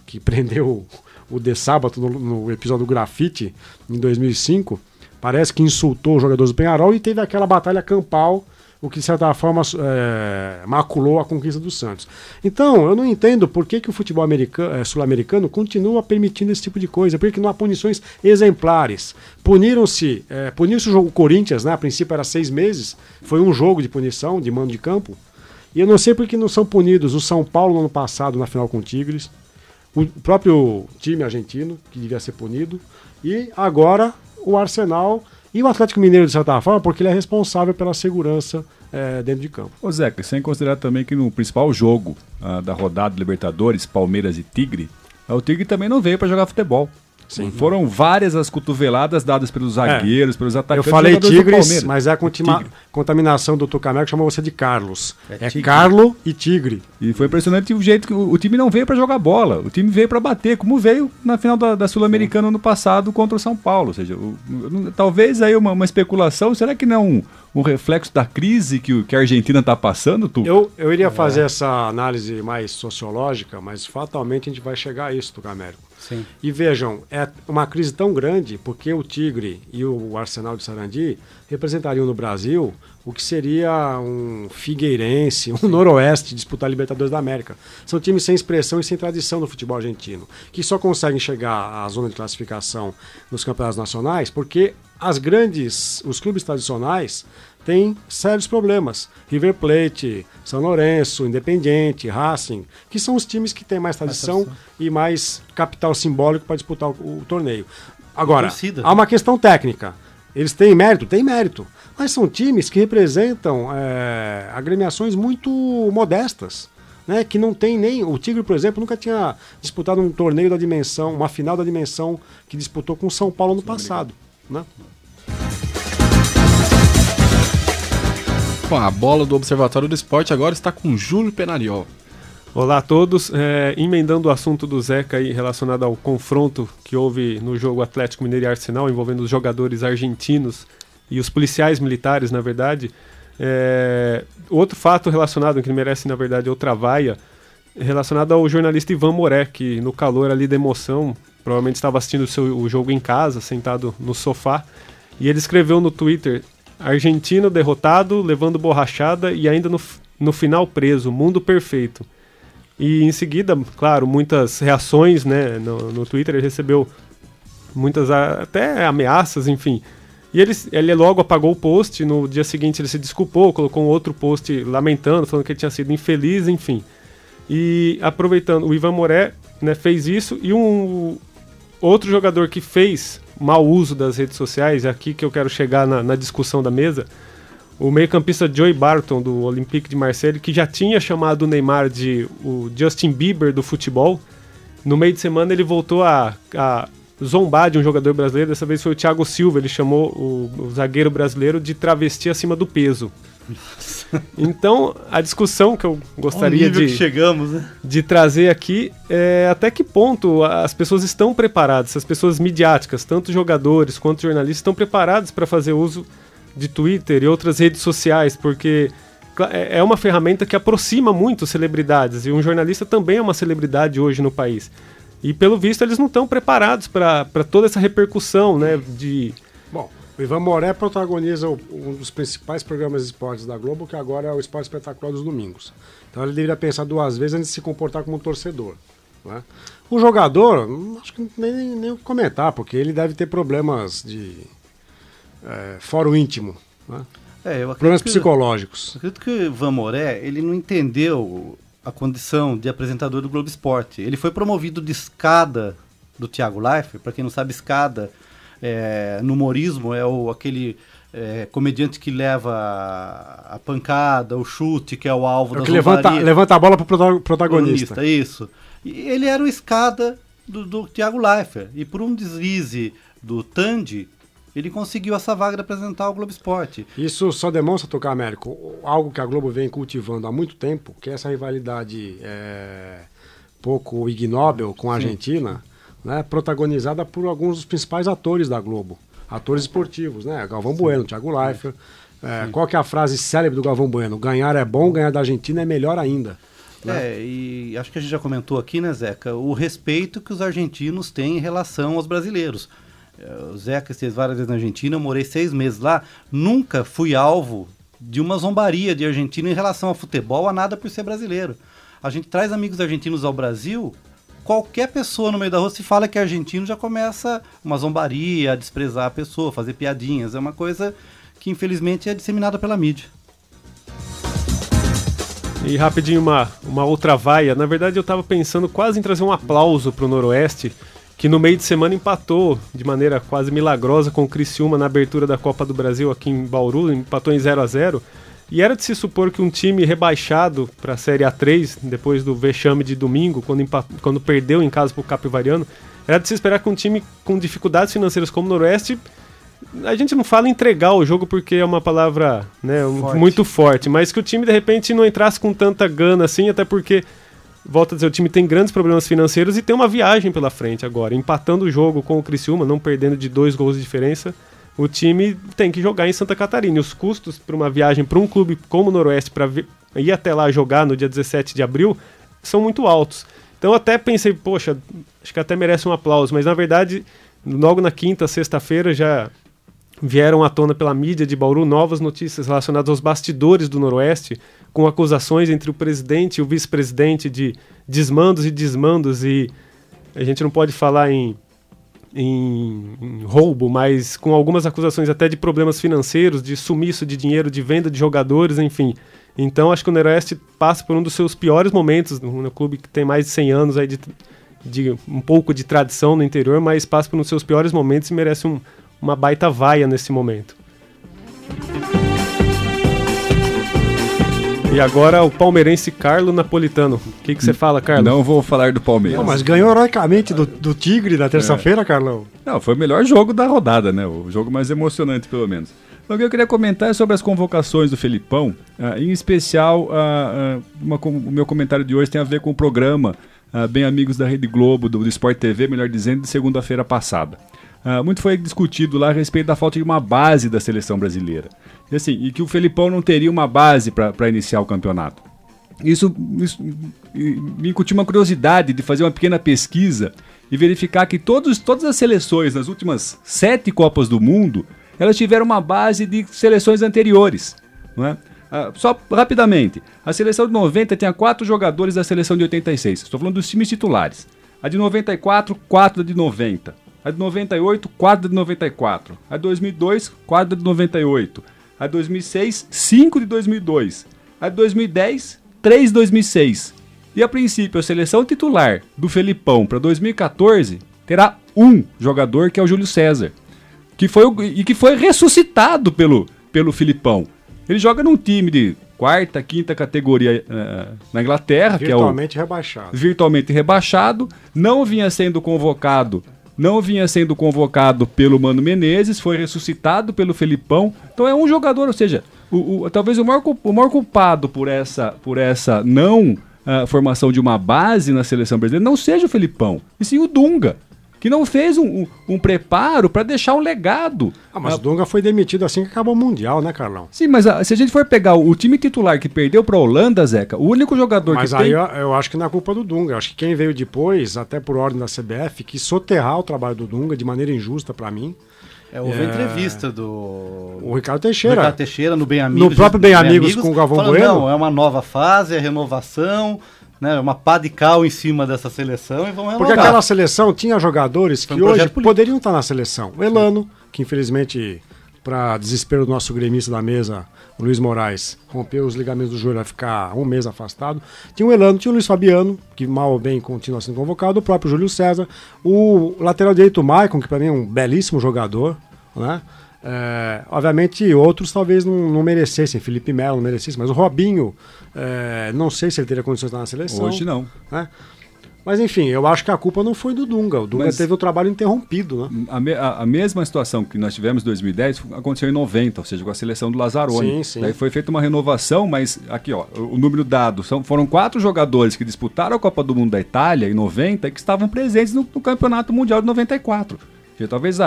que prendeu o De Sábato no episódio do Grafite, em 2005, parece que insultou os jogadores do Peñarol e teve aquela batalha campal, o que de certa forma maculou a conquista do Santos. Então, eu não entendo por que o futebol sul-americano continua permitindo esse tipo de coisa, porque não há punições exemplares. Puniu-se o Corinthians, né? A princípio era 6 meses, foi um jogo de punição, de mando de campo, e eu não sei por que não são punidos o São Paulo no ano passado, na final com o Tigres, o próprio time argentino, que devia ser punido, e agora o Arsenal e o Atlético Mineiro, de certa forma, porque ele é responsável pela segurança dentro de campo. Ô Zeca, sem considerar também que no principal jogo da rodada Libertadores, Palmeiras e Tigre, o Tigre também não veio para jogar futebol. Sim. Foram várias as cotoveladas dadas pelos zagueiros, pelos atacantes. Eu falei Tigres, mas é a contaminação do Tucumã que chamou você de Carlos. É Carlo e Tigre. E foi impressionante o jeito que o time não veio para jogar bola, o time veio para bater, como veio na final da Sul-Americana ano passado contra o São Paulo. Ou seja, talvez aí uma especulação, será que não um reflexo da crise que a Argentina está passando, Tuca? Eu iria fazer essa análise mais sociológica, mas fatalmente a gente vai chegar a isso, Tuca Américo. Sim. E vejam, é uma crise tão grande porque o Tigre e o Arsenal de Sarandi representariam no Brasil o que seria um Figueirense, um Noroeste disputar a Libertadores da América. São times sem expressão e sem tradição no futebol argentino, que só conseguem chegar à zona de classificação nos campeonatos nacionais porque os clubes tradicionais têm sérios problemas. River Plate, São Lourenço, Independiente, Racing, que são os times que têm mais tradição e mais capital simbólico para disputar o torneio. Agora, há uma questão técnica. Eles têm mérito? Tem mérito. Mas são times que representam agremiações muito modestas, né? Que não tem nem... O Tigre, por exemplo, nunca tinha disputado um torneio da dimensão, uma final da dimensão que disputou com o São Paulo no passado, né? Bom, a bola do Observatório do Esporte agora está com Júlio Penariol. Olá a todos, emendando o assunto do Zeca aí relacionado ao confronto que houve no jogo Atlético Mineiro e Arsenal, envolvendo os jogadores argentinos e os policiais militares, na verdade. Outro fato relacionado, que merece, na verdade, outra vaia, relacionado ao jornalista Ivan Moré, que no calor ali da emoção, provavelmente estava assistindo o jogo em casa, sentado no sofá, e ele escreveu no Twitter: argentino derrotado, levando borrachada e ainda no final preso, mundo perfeito. E em seguida, claro, muitas reações, né, no Twitter. Ele recebeu muitas até ameaças, enfim. E ele logo apagou o post. No dia seguinte ele se desculpou, colocou um outro post lamentando, falando que ele tinha sido infeliz, enfim. E aproveitando, o Ivan Moré, né, fez isso. E um outro jogador que fez mau uso das redes sociais, é aqui que eu quero chegar na discussão da mesa, o meio-campista Joey Barton, do Olympique de Marseille, que já tinha chamado o Neymar de o Justin Bieber do futebol. No meio de semana ele voltou a zombar de um jogador brasileiro. Dessa vez foi o Thiago Silva. Ele chamou o zagueiro brasileiro de travesti acima do peso. Então, a discussão que eu gostaria de trazer aqui é até que ponto as pessoas estão preparadas, as pessoas midiáticas, tanto jogadores quanto jornalistas, estão preparados para fazer uso de Twitter e outras redes sociais, porque é uma ferramenta que aproxima muito celebridades, e um jornalista também é uma celebridade hoje no país. E, pelo visto, eles não estão preparados para toda essa repercussão, né, Bom, o Ivan Moré protagoniza um dos principais programas de esportes da Globo, que agora é o Esporte Espetacular dos domingos. Então ele deveria pensar duas vezes antes de se comportar como um torcedor, né? O jogador, acho que nem o que comentar, porque ele deve ter problemas de fórum íntimo, né? Problemas psicológicos. Eu acredito que o Ivan Moré, ele não entendeu a condição de apresentador do Globo Esporte. Ele foi promovido de escada do Thiago Leifert. Para quem não sabe, escada no humorismo é aquele comediante que leva a pancada, o chute, que é o alvo da zombaria. Levanta a bola para o protagonista. Isso. E ele era o escada do Thiago Leifert. E por um deslize do Tandy, ele conseguiu essa vaga de apresentar o Globo Esporte. Isso só demonstra, Tuca Américo, algo que a Globo vem cultivando há muito tempo, que é essa rivalidade pouco ignóbil com a Argentina, né, protagonizada por alguns dos principais atores da Globo, atores esportivos, né? Galvão Bueno, Thiago Leifert. Qual que é a frase célebre do Galvão Bueno? Ganhar é bom, ganhar da Argentina é melhor ainda. Né? E acho que a gente já comentou aqui, né, Zeca, o respeito que os argentinos têm em relação aos brasileiros. O Zeca esteve várias vezes na Argentina, eu morei 6 meses lá, nunca fui alvo de uma zombaria de argentino em relação ao futebol, a nada por ser brasileiro. A gente traz amigos argentinos ao Brasil, qualquer pessoa no meio da rua, se fala que é argentino, já começa uma zombaria, a desprezar a pessoa, fazer piadinhas. É uma coisa que infelizmente é disseminada pela mídia. E rapidinho uma outra vaia. Na verdade eu estava pensando quase em trazer um aplauso para o Noroeste, que no meio de semana empatou de maneira quase milagrosa com o Criciúma na abertura da Copa do Brasil aqui em Bauru, empatou em 0-0. E era de se supor que um time rebaixado para a Série A3, depois do vexame de domingo, quando perdeu em casa para o Capivariano, era de se esperar que um time com dificuldades financeiras como o Noroeste, a gente não fala entregar o jogo porque é uma palavra, né, muito forte, mas que o time de repente não entrasse com tanta gana assim, até porque, volto a dizer, o time tem grandes problemas financeiros e tem uma viagem pela frente agora, empatando o jogo com o Criciúma, não perdendo de 2 gols de diferença, o time tem que jogar em Santa Catarina. E os custos para uma viagem para um clube como o Noroeste para ir até lá jogar no dia 17 de abril são muito altos. Então eu até pensei, poxa, acho que até merece um aplauso, mas na verdade, logo na quinta, sexta-feira já vieram à tona pela mídia de Bauru novas notícias relacionadas aos bastidores do Noroeste, com acusações entre o presidente e o vice-presidente de desmandos e desmandos, e a gente não pode falar em roubo, mas com algumas acusações até de problemas financeiros, de sumiço de dinheiro, de venda de jogadores, enfim. Então acho que o Noroeste passa por um dos seus piores momentos, no clube que tem mais de 100 anos aí de um pouco de tradição no interior, mas passa por um dos seus piores momentos e merece uma baita vaia nesse momento. E agora o palmeirense Carlo Napolitano. O que você fala, Carlo? Não vou falar do Palmeiras. Não, mas ganhou heroicamente do Tigre na terça-feira, Carlão. Não, foi o melhor jogo da rodada, né? O jogo mais emocionante, pelo menos. Então, o que eu queria comentar é sobre as convocações do Felipão. Em especial, o meu comentário de hoje tem a ver com o programa Bem Amigos da Rede Globo, do Sport TV, melhor dizendo, de segunda-feira passada. Muito foi discutido lá a respeito da falta de uma base da seleção brasileira. E que o Felipão não teria uma base para iniciar o campeonato. Isso me incutiu uma curiosidade de fazer uma pequena pesquisa e verificar que todas as seleções nas últimas 7 Copas do Mundo, elas tiveram uma base de seleções anteriores. Não é? Só rapidamente, a seleção de 90 tinha 4 jogadores da seleção de 86. Estou falando dos times titulares. A de 94, 4 da de 90. A de 98, 4 da de 94. A de 2002, 4 da de 98. A de 2006, 5 de 2002. A de 2010, 3 de 2006. E a princípio, a seleção titular do Felipão para 2014 terá um jogador, que é o Júlio César, que foi ressuscitado pelo Felipão. Ele joga num time de 4ª, 5ª categoria na Inglaterra, virtualmente rebaixado. Virtualmente rebaixado, não vinha sendo convocado pelo Mano Menezes, foi ressuscitado pelo Felipão. Então é um jogador, ou seja, talvez o maior culpado por essa não formação de uma base na seleção brasileira não seja o Felipão, e sim o Dunga, que não fez um preparo para deixar um legado. Mas o Dunga foi demitido assim que acabou o Mundial, né, Carlão? Sim, mas se a gente for pegar o time titular que perdeu para a Holanda, Zeca, o único jogador mas aí eu acho que não é culpa do Dunga. Eu acho que quem veio depois, até por ordem da CBF, quis soterrar o trabalho do Dunga de maneira injusta para mim. Houve entrevista o Ricardo Teixeira no Bem Amigos. No próprio Bem Amigos com o Galvão Bueno. Não, é uma nova fase, é renovação, né, uma pá de cal em cima dessa seleção e vão renovar. Porque aquela seleção tinha jogadores que hoje poderiam estar na seleção. O Elano, que infelizmente, para desespero do nosso gremista da mesa, o Luiz Moraes, rompeu os ligamentos do joelho, vai ficar um mês afastado. Tinha o Elano, tinha o Luiz Fabiano, que mal ou bem continua sendo convocado, o próprio Júlio César, o lateral direito Maicon, que para mim é um belíssimo jogador, né? Obviamente outros talvez não merecessem, Felipe Melo não merecesse, mas o Robinho, não sei se ele teria condições de estar na seleção. Hoje não. Né? Mas enfim, eu acho que a culpa não foi do Dunga. O Dunga teve o trabalho interrompido, né? A mesma situação que nós tivemos em 2010 aconteceu em 90, ou seja, com a seleção do Lazzaroni. Sim. Daí foi feita uma renovação, mas aqui, ó, o número dado foram 4 jogadores que disputaram a Copa do Mundo da Itália em 90 e que estavam presentes no Campeonato Mundial de 94. Talvez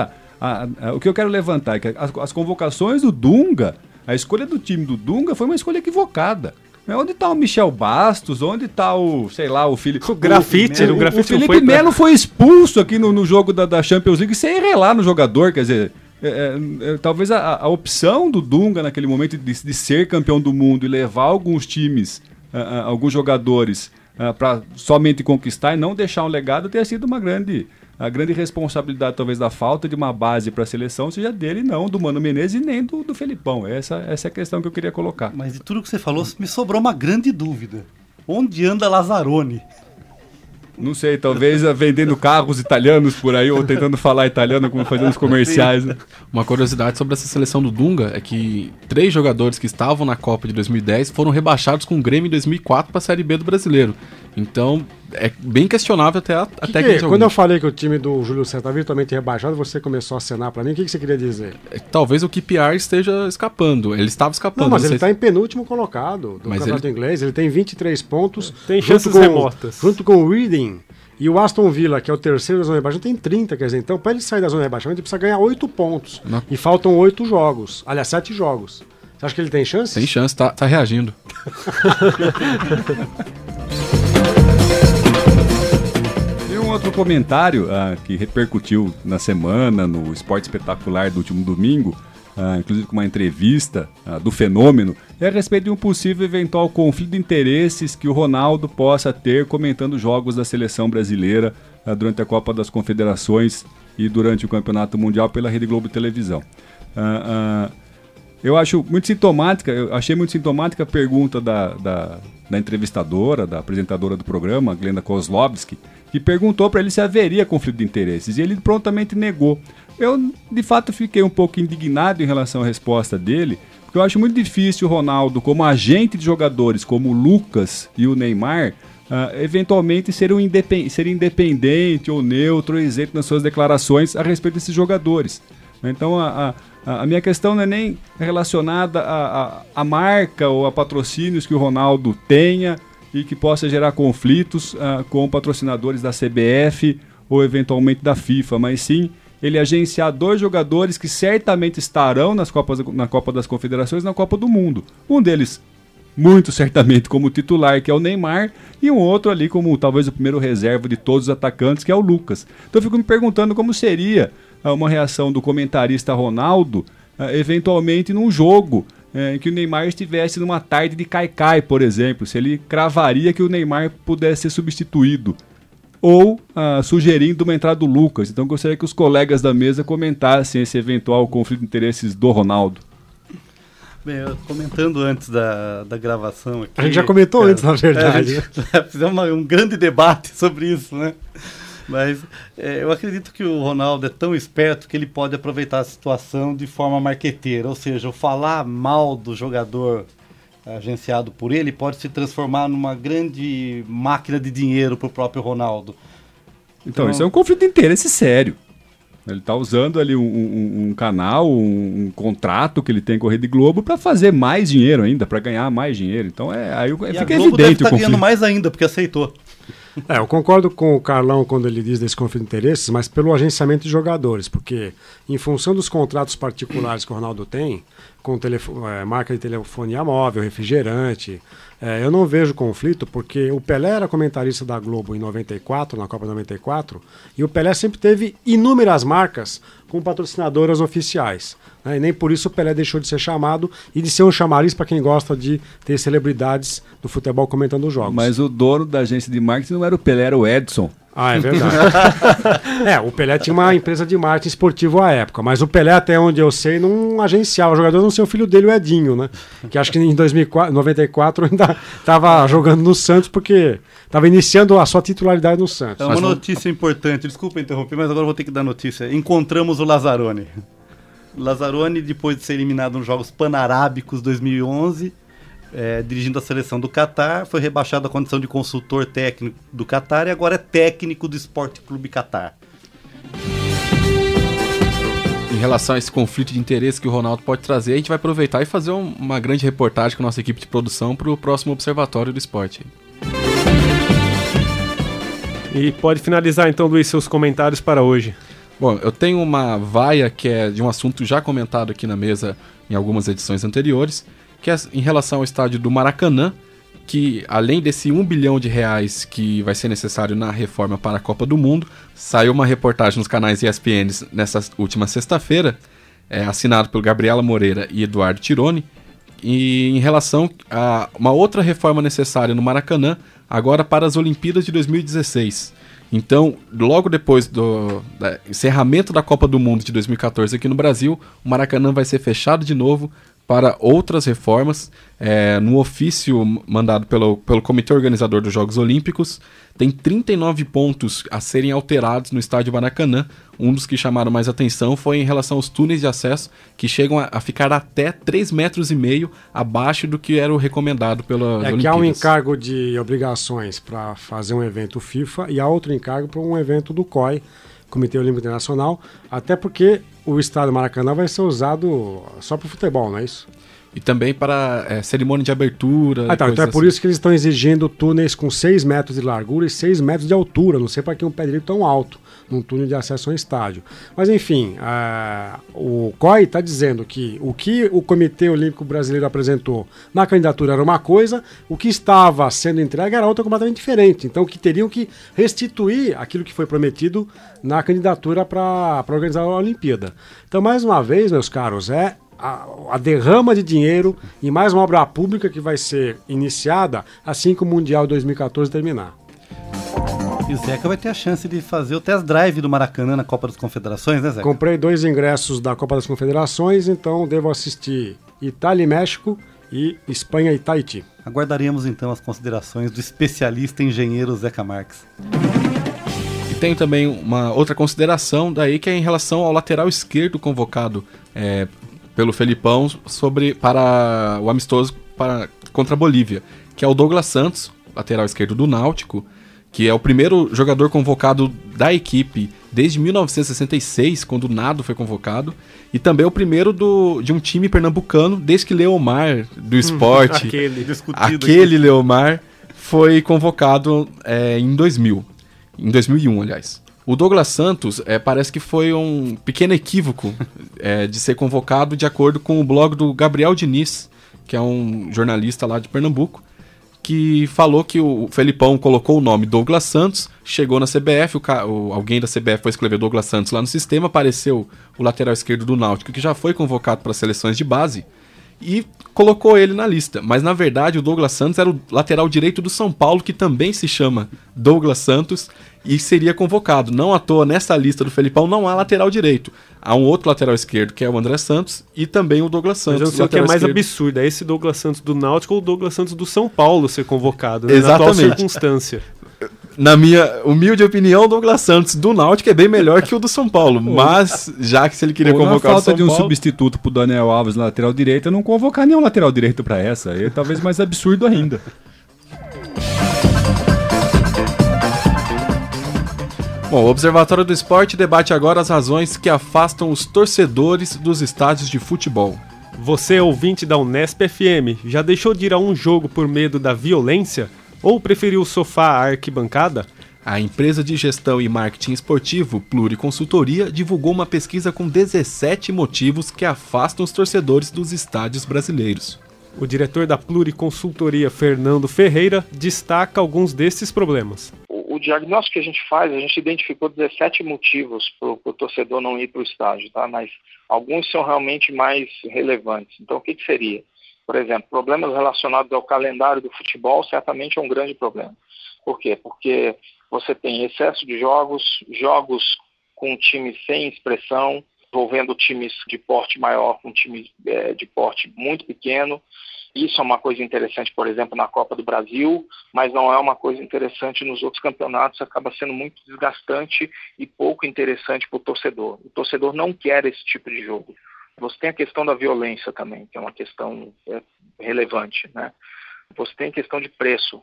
o que eu quero levantar é que as convocações do Dunga, a escolha do time do Dunga foi uma escolha equivocada. Onde está o Michel Bastos? Onde está o Felipe... O Grafite. O Felipe Melo foi expulso aqui no jogo da Champions League sem relar no jogador. Quer dizer, talvez a opção do Dunga naquele momento de ser campeão do mundo e levar alguns times, alguns jogadores para somente conquistar e não deixar um legado tenha sido a grande responsabilidade, talvez, da falta de uma base para a seleção, seja dele, não do Mano Menezes e nem do Felipão. Essa é a questão que eu queria colocar. Mas de tudo que você falou, me sobrou uma grande dúvida. Onde anda Lazzaroni? Não sei, talvez vendendo carros italianos por aí, ou tentando falar italiano, como fazendo os comerciais. Né? Uma curiosidade sobre essa seleção do Dunga é que 3 jogadores que estavam na Copa de 2010 foram rebaixados com o Grêmio em 2004 para a Série B do Brasileiro. Então, é bem questionável até a técnica. Quando eu falei que o time do Júlio César está virtualmente rebaixado, você começou a acenar para mim. O que você queria dizer? Talvez o QPR esteja escapando. Ele estava escapando. Não, mas ele está em penúltimo colocado do campeonato inglês. Ele tem 23 pontos. Tem chances remotas. Junto com o Reading E o Aston Villa, que é o terceiro da zona de rebaixamento, tem 30, quer dizer, então para ele sair da zona de rebaixamento, ele precisa ganhar 8 pontos. Não. E faltam 8 jogos. Aliás, 7 jogos. Você acha que ele tem chance? Tem chance, tá reagindo. E um outro comentário que repercutiu na semana, no Esporte Espetacular do último domingo, inclusive com uma entrevista do Fenômeno, é a respeito de um possível eventual conflito de interesses que o Ronaldo possa ter comentando jogos da seleção brasileira durante a Copa das Confederações e durante o Campeonato Mundial pela Rede Globo Televisão. Eu achei muito sintomática a pergunta da entrevistadora, da apresentadora do programa, Glenda Kozlowski, que perguntou para ele se haveria conflito de interesses, e ele prontamente negou. Eu, de fato, fiquei um pouco indignado em relação à resposta dele, porque eu acho muito difícil o Ronaldo, como agente de jogadores como o Lucas e o Neymar, eventualmente ser independente ou neutro ou isento nas suas declarações a respeito desses jogadores. Então, a minha questão não é nem relacionada à marca ou a patrocínios que o Ronaldo tenha e que possa gerar conflitos com patrocinadores da CBF ou eventualmente da FIFA, mas sim ele agenciar 2 jogadores que certamente estarão na Copa das Confederações e na Copa do Mundo. Um deles, muito certamente, como titular, que é o Neymar, e um outro ali como talvez o primeiro reserva de todos os atacantes, que é o Lucas. Então eu fico me perguntando como seria uma reação do comentarista Ronaldo, eventualmente num jogo em que o Neymar estivesse numa tarde de caicai, por exemplo, se ele cravaria que o Neymar pudesse ser substituído, ou sugerindo uma entrada do Lucas. Então gostaria que os colegas da mesa comentassem esse eventual conflito de interesses do Ronaldo. Bem, comentando antes da gravação aqui... A gente já comentou antes, na verdade. Fizemos um grande debate sobre isso, né? Mas eu acredito que o Ronaldo é tão esperto que ele pode aproveitar a situação de forma marqueteira. Ou seja, o falar mal do jogador agenciado por ele pode se transformar numa grande máquina de dinheiro para o próprio Ronaldo. Então isso é um conflito de interesse sério. Ele está usando ali um canal, um contrato que ele tem com a Rede Globo para fazer mais dinheiro ainda, para ganhar mais dinheiro. Então fica evidente o conflito. Ganhando mais ainda, porque aceitou. Eu concordo com o Carlão quando ele diz desse conflito de interesses, mas pelo agenciamento de jogadores, porque em função dos contratos particulares que o Ronaldo tem, com marca de telefonia móvel, refrigerante, eu não vejo conflito, porque o Pelé era comentarista da Globo em 94, na Copa 94, e o Pelé sempre teve inúmeras marcas com patrocinadoras oficiais. E nem por isso o Pelé deixou de ser chamado e de ser um chamariz para quem gosta de ter celebridades do futebol comentando os jogos. Mas o dono da agência de marketing não era o Pelé, era o Edson. Ah, é verdade. O Pelé tinha uma empresa de marketing esportivo à época, mas o Pelé, até onde eu sei, não agenciava o jogador, não sei o filho dele, o Edinho, né? Que acho que em 94 ainda estava jogando no Santos, porque estava iniciando a sua titularidade no Santos. É uma notícia importante, desculpa interromper, mas agora eu vou ter que dar notícia. Encontramos o Lazzaroni. Lazzaroni, depois de ser eliminado nos Jogos Pan-Arábicos 2011, dirigindo a seleção do Catar, foi rebaixado à condição de consultor técnico do Catar e agora é técnico do Esporte Clube Catar. Em relação a esse conflito de interesse que o Ronaldo pode trazer, a gente vai aproveitar e fazer uma grande reportagem com a nossa equipe de produção para o próximo Observatório do Esporte. E pode finalizar então, Luiz, seus comentários para hoje. Bom, eu tenho uma vaia que é de um assunto já comentado aqui na mesa em algumas edições anteriores, que é em relação ao estádio do Maracanã, que além desse 1 bilhão de reais que vai ser necessário na reforma para a Copa do Mundo, saiu uma reportagem nos canais ESPN nessa última sexta-feira, assinado pelo Gabriela Moreira e Eduardo Tironi, e em relação a uma outra reforma necessária no Maracanã, agora para as Olimpíadas de 2016. Então, logo depois do encerramento da Copa do Mundo de 2014 aqui no Brasil, o Maracanã vai ser fechado de novo para outras reformas. No ofício mandado pelo Comitê Organizador dos Jogos Olímpicos, tem 39 pontos a serem alterados no estádio Maracanã. Um dos que chamaram mais atenção foi em relação aos túneis de acesso, que chegam a ficar até 3,5 metros abaixo do que era o recomendado pela Olimpíadas. Que há um encargo de obrigações para fazer um evento FIFA e há outro encargo para um evento do COI, Comitê Olímpico Internacional, Até porque o estádio Maracanã vai ser usado só para futebol, não é isso? E também para cerimônia de abertura. Então é por isso que eles estão exigindo túneis com 6 metros de largura e 6 metros de altura. Não sei para que um pé direito tão alto num túnel de acesso ao estádio. Mas enfim, o COI está dizendo que o Comitê Olímpico Brasileiro apresentou na candidatura era uma coisa, o que estava sendo entregue era outra completamente diferente. Então que teriam que restituir aquilo que foi prometido na candidatura para organizar a Olimpíada. Então, mais uma vez, meus caros, a derrama de dinheiro e mais uma obra pública que vai ser iniciada assim que o Mundial 2014 terminar. E o Zeca vai ter a chance de fazer o test drive do Maracanã na Copa das Confederações, né, Zeca? Comprei 2 ingressos da Copa das Confederações, então devo assistir Itália e México e Espanha e Tahiti. Aguardaremos então as considerações do especialista engenheiro Zeca Marques. E tem também uma outra consideração daí que é em relação ao lateral esquerdo convocado pelo Felipão para o amistoso contra a Bolívia, que é o Douglas Santos, lateral esquerdo do Náutico, que é o primeiro jogador convocado da equipe desde 1966, quando o Nado foi convocado, e também o primeiro de um time pernambucano desde que Leomar, do esporte, aquele Leomar, foi convocado em 2001, aliás. O Douglas Santos parece que foi um pequeno equívoco de ser convocado de acordo com o blog do Gabriel Diniz, que é um jornalista lá de Pernambuco, que falou que o Felipão colocou o nome Douglas Santos, chegou na CBF, alguém da CBF foi escrever Douglas Santos lá no sistema, apareceu o lateral esquerdo do Náutico, que já foi convocado para as seleções de base, e colocou ele na lista. Mas na verdade o Douglas Santos era o lateral direito do São Paulo, que também se chama Douglas Santos, e seria convocado. Não à toa, nessa lista do Felipão não há lateral direito. Há um outro lateral esquerdo, que é o André Santos, e também o Douglas Santos. Mas eu não sei o que é mais absurdo, é esse Douglas Santos do Náutico ou o Douglas Santos do São Paulo ser convocado, né? Exatamente. Na atual circunstância. Na minha humilde opinião, o Douglas Santos do Náutico é bem melhor que o do São Paulo, mas já que se ele queria convocar o São Paulo... falta de um substituto pro Daniel Alves na lateral direita, não convocar nenhum lateral direito para essa, é talvez mais absurdo ainda. Bom, o Observatório do Esporte debate agora as razões que afastam os torcedores dos estádios de futebol. Você, ouvinte da Unesp FM, já deixou de ir a um jogo por medo da violência? Ou preferiu o sofá à arquibancada? A empresa de gestão e marketing esportivo Pluriconsultoria divulgou uma pesquisa com 17 motivos que afastam os torcedores dos estádios brasileiros. O diretor da Pluriconsultoria, Fernando Ferreira, destaca alguns desses problemas. O diagnóstico que a gente faz, a gente identificou 17 motivos para o torcedor não ir para o estádio, tá? Mas alguns são realmente mais relevantes. Então, o que seria? Por exemplo, problemas relacionados ao calendário do futebol certamente é um grande problema. Por quê? Porque você tem excesso de jogos com times sem expressão, envolvendo times de porte maior com times de porte muito pequeno. Isso é uma coisa interessante, por exemplo, na Copa do Brasil, mas não é uma coisa interessante nos outros campeonatos, acaba sendo muito desgastante e pouco interessante para o torcedor. O torcedor não quer esse tipo de jogo. Você tem a questão da violência também, que é uma questão relevante, né? Você tem a questão de preço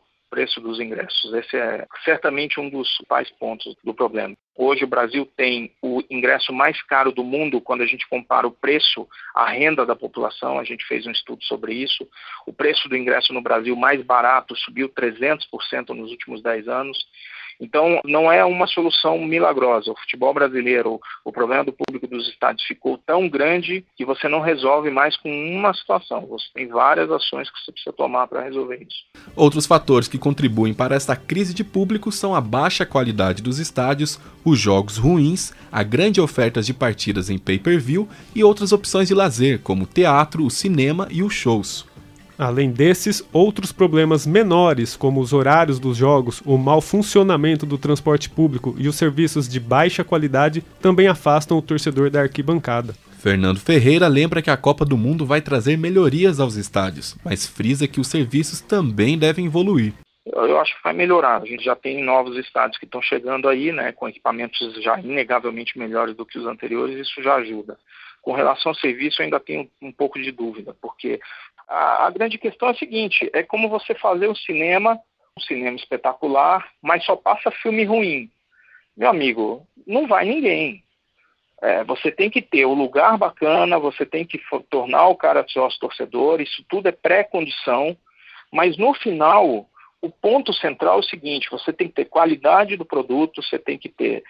dos ingressos. Esse é certamente um dos principais pontos do problema. Hoje o Brasil tem o ingresso mais caro do mundo quando a gente compara o preço à renda da população. A gente fez um estudo sobre isso. O preço do ingresso no Brasil mais barato subiu 300% nos últimos 10 anos. Então, não é uma solução milagrosa. O futebol brasileiro, o problema do público dos estádios ficou tão grande que você não resolve mais com uma situação. Você tem várias ações que você precisa tomar para resolver isso. Outros fatores que contribuem para esta crise de público são a baixa qualidade dos estádios, os jogos ruins, a grande oferta de partidas em pay-per-view e outras opções de lazer, como o teatro, o cinema e os shows. Além desses, outros problemas menores, como os horários dos jogos, o mau funcionamento do transporte público e os serviços de baixa qualidade, também afastam o torcedor da arquibancada. Fernando Ferreira lembra que a Copa do Mundo vai trazer melhorias aos estádios, mas frisa que os serviços também devem evoluir. Eu acho que vai melhorar. A gente já tem novos estádios que estão chegando aí, né, com equipamentos já inegavelmente melhores do que os anteriores, isso já ajuda. Com relação ao serviço, eu ainda tenho um pouco de dúvida, porque a grande questão é a seguinte, é como você fazer um cinema espetacular, mas só passa filme ruim. Meu amigo, não vai ninguém. Você tem que ter o lugar bacana, você tem que tornar o cara sócio torcedor, isso tudo é pré-condição, mas no final, o ponto central é o seguinte: você tem que ter qualidade do produto, você tem que ter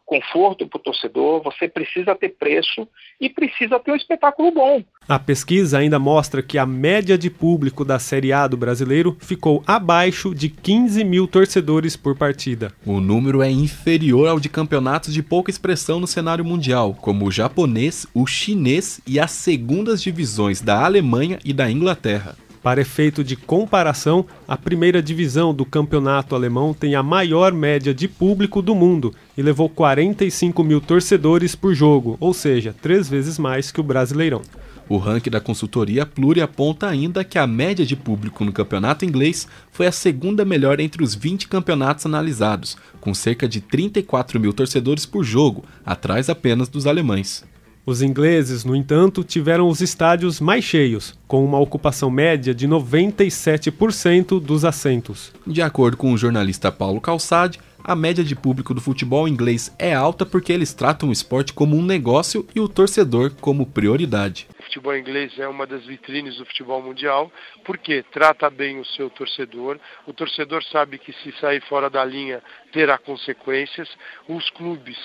conforto para o torcedor, você precisa ter preço e precisa ter um espetáculo bom. A pesquisa ainda mostra que a média de público da Série A do brasileiro ficou abaixo de 15 mil torcedores por partida. O número é inferior ao de campeonatos de pouca expressão no cenário mundial, como o japonês, o chinês e as segundas divisões da Alemanha e da Inglaterra. Para efeito de comparação, a primeira divisão do campeonato alemão tem a maior média de público do mundo e levou 45 mil torcedores por jogo, ou seja, 3 vezes mais que o Brasileirão. O ranking da consultoria Pluri aponta ainda que a média de público no campeonato inglês foi a segunda melhor entre os 20 campeonatos analisados, com cerca de 34 mil torcedores por jogo, atrás apenas dos alemães. Os ingleses, no entanto, tiveram os estádios mais cheios, com uma ocupação média de 97% dos assentos. De acordo com o jornalista Paulo Calçade, a média de público do futebol inglês é alta porque eles tratam o esporte como um negócio e o torcedor como prioridade. O futebol inglês é uma das vitrines do futebol mundial, porque trata bem o seu torcedor. O torcedor sabe que se sair fora da linha terá consequências. Os clubes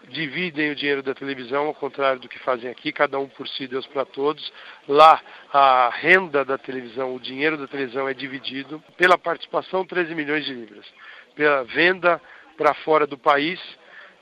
dividem o dinheiro da televisão, ao contrário do que fazem aqui, cada um por si, Deus para todos. Lá, a renda da televisão, o dinheiro da televisão é dividido. Pela participação, 13 milhões de libras. Pela venda para fora do país,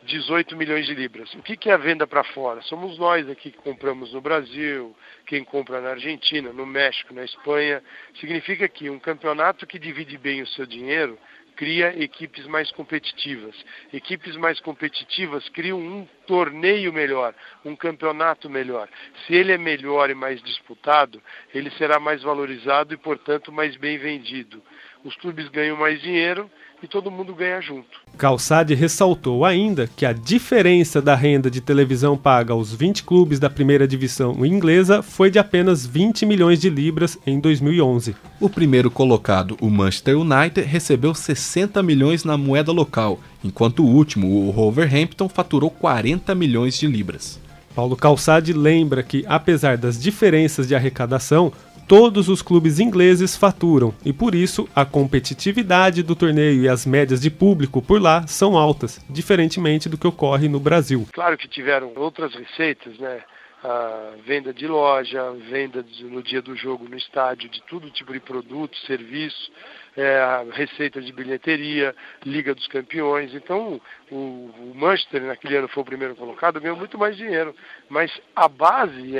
18 milhões de libras. O que é a venda para fora? Somos nós aqui que compramos no Brasil, quem compra na Argentina, no México, na Espanha. Significa que um campeonato que divide bem o seu dinheiro cria equipes mais competitivas. Equipes mais competitivas criam um torneio melhor, um campeonato melhor. Se ele é melhor e mais disputado, ele será mais valorizado e, portanto, mais bem vendido. Os clubes ganham mais dinheiro e todo mundo ganha junto. Calçade ressaltou ainda que a diferença da renda de televisão paga aos 20 clubes da primeira divisão inglesa foi de apenas 20 milhões de libras em 2011. O primeiro colocado, o Manchester United, recebeu 60 milhões na moeda local, enquanto o último, o Wolverhampton, faturou 40 milhões de libras. Paulo Calçade lembra que, apesar das diferenças de arrecadação, todos os clubes ingleses faturam e, por isso, a competitividade do torneio e as médias de público por lá são altas, diferentemente do que ocorre no Brasil. Claro que tiveram outras receitas, né? A venda de loja, venda no dia do jogo no estádio, de todo tipo de produto, serviço, a receita de bilheteria, Liga dos Campeões. Então, o Manchester, naquele ano foi o primeiro colocado, ganhou muito mais dinheiro. Mas a base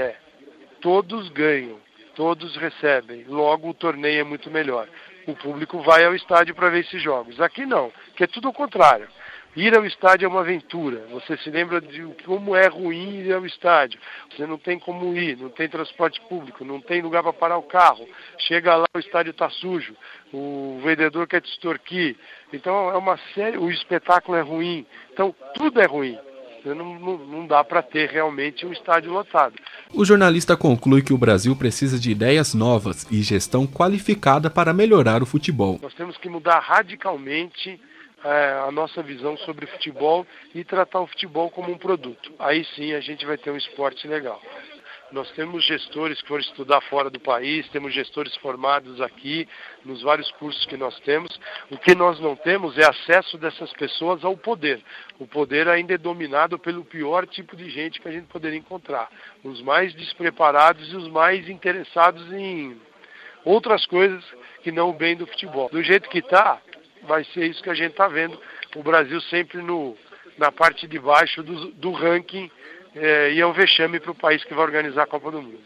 todos ganham. Todos recebem, logo o torneio é muito melhor. O público vai ao estádio para ver esses jogos. Aqui não, que é tudo ao contrário. Ir ao estádio é uma aventura. Você se lembra de como é ruim ir ao estádio. Você não tem como ir, não tem transporte público, não tem lugar para parar o carro. Chega lá, o estádio está sujo, o vendedor quer te extorquir. Então é uma série, o espetáculo é ruim. Então tudo é ruim. Não dá para ter realmente um estádio lotado. O jornalista conclui que o Brasil precisa de ideias novas e gestão qualificada para melhorar o futebol. Nós temos que mudar radicalmente a nossa visão sobre futebol e tratar o futebol como um produto. Aí sim a gente vai ter um esporte legal. Nós temos gestores que foram estudar fora do país, temos gestores formados aqui, nos vários cursos que nós temos. O que nós não temos é acesso dessas pessoas ao poder. O poder ainda é dominado pelo pior tipo de gente que a gente poderia encontrar. Os mais despreparados e os mais interessados em outras coisas que não o bem do futebol. Do jeito que está, vai ser isso que a gente está vendo. O Brasil sempre na parte de baixo do ranking, e é um vexame para o país que vai organizar a Copa do Mundo.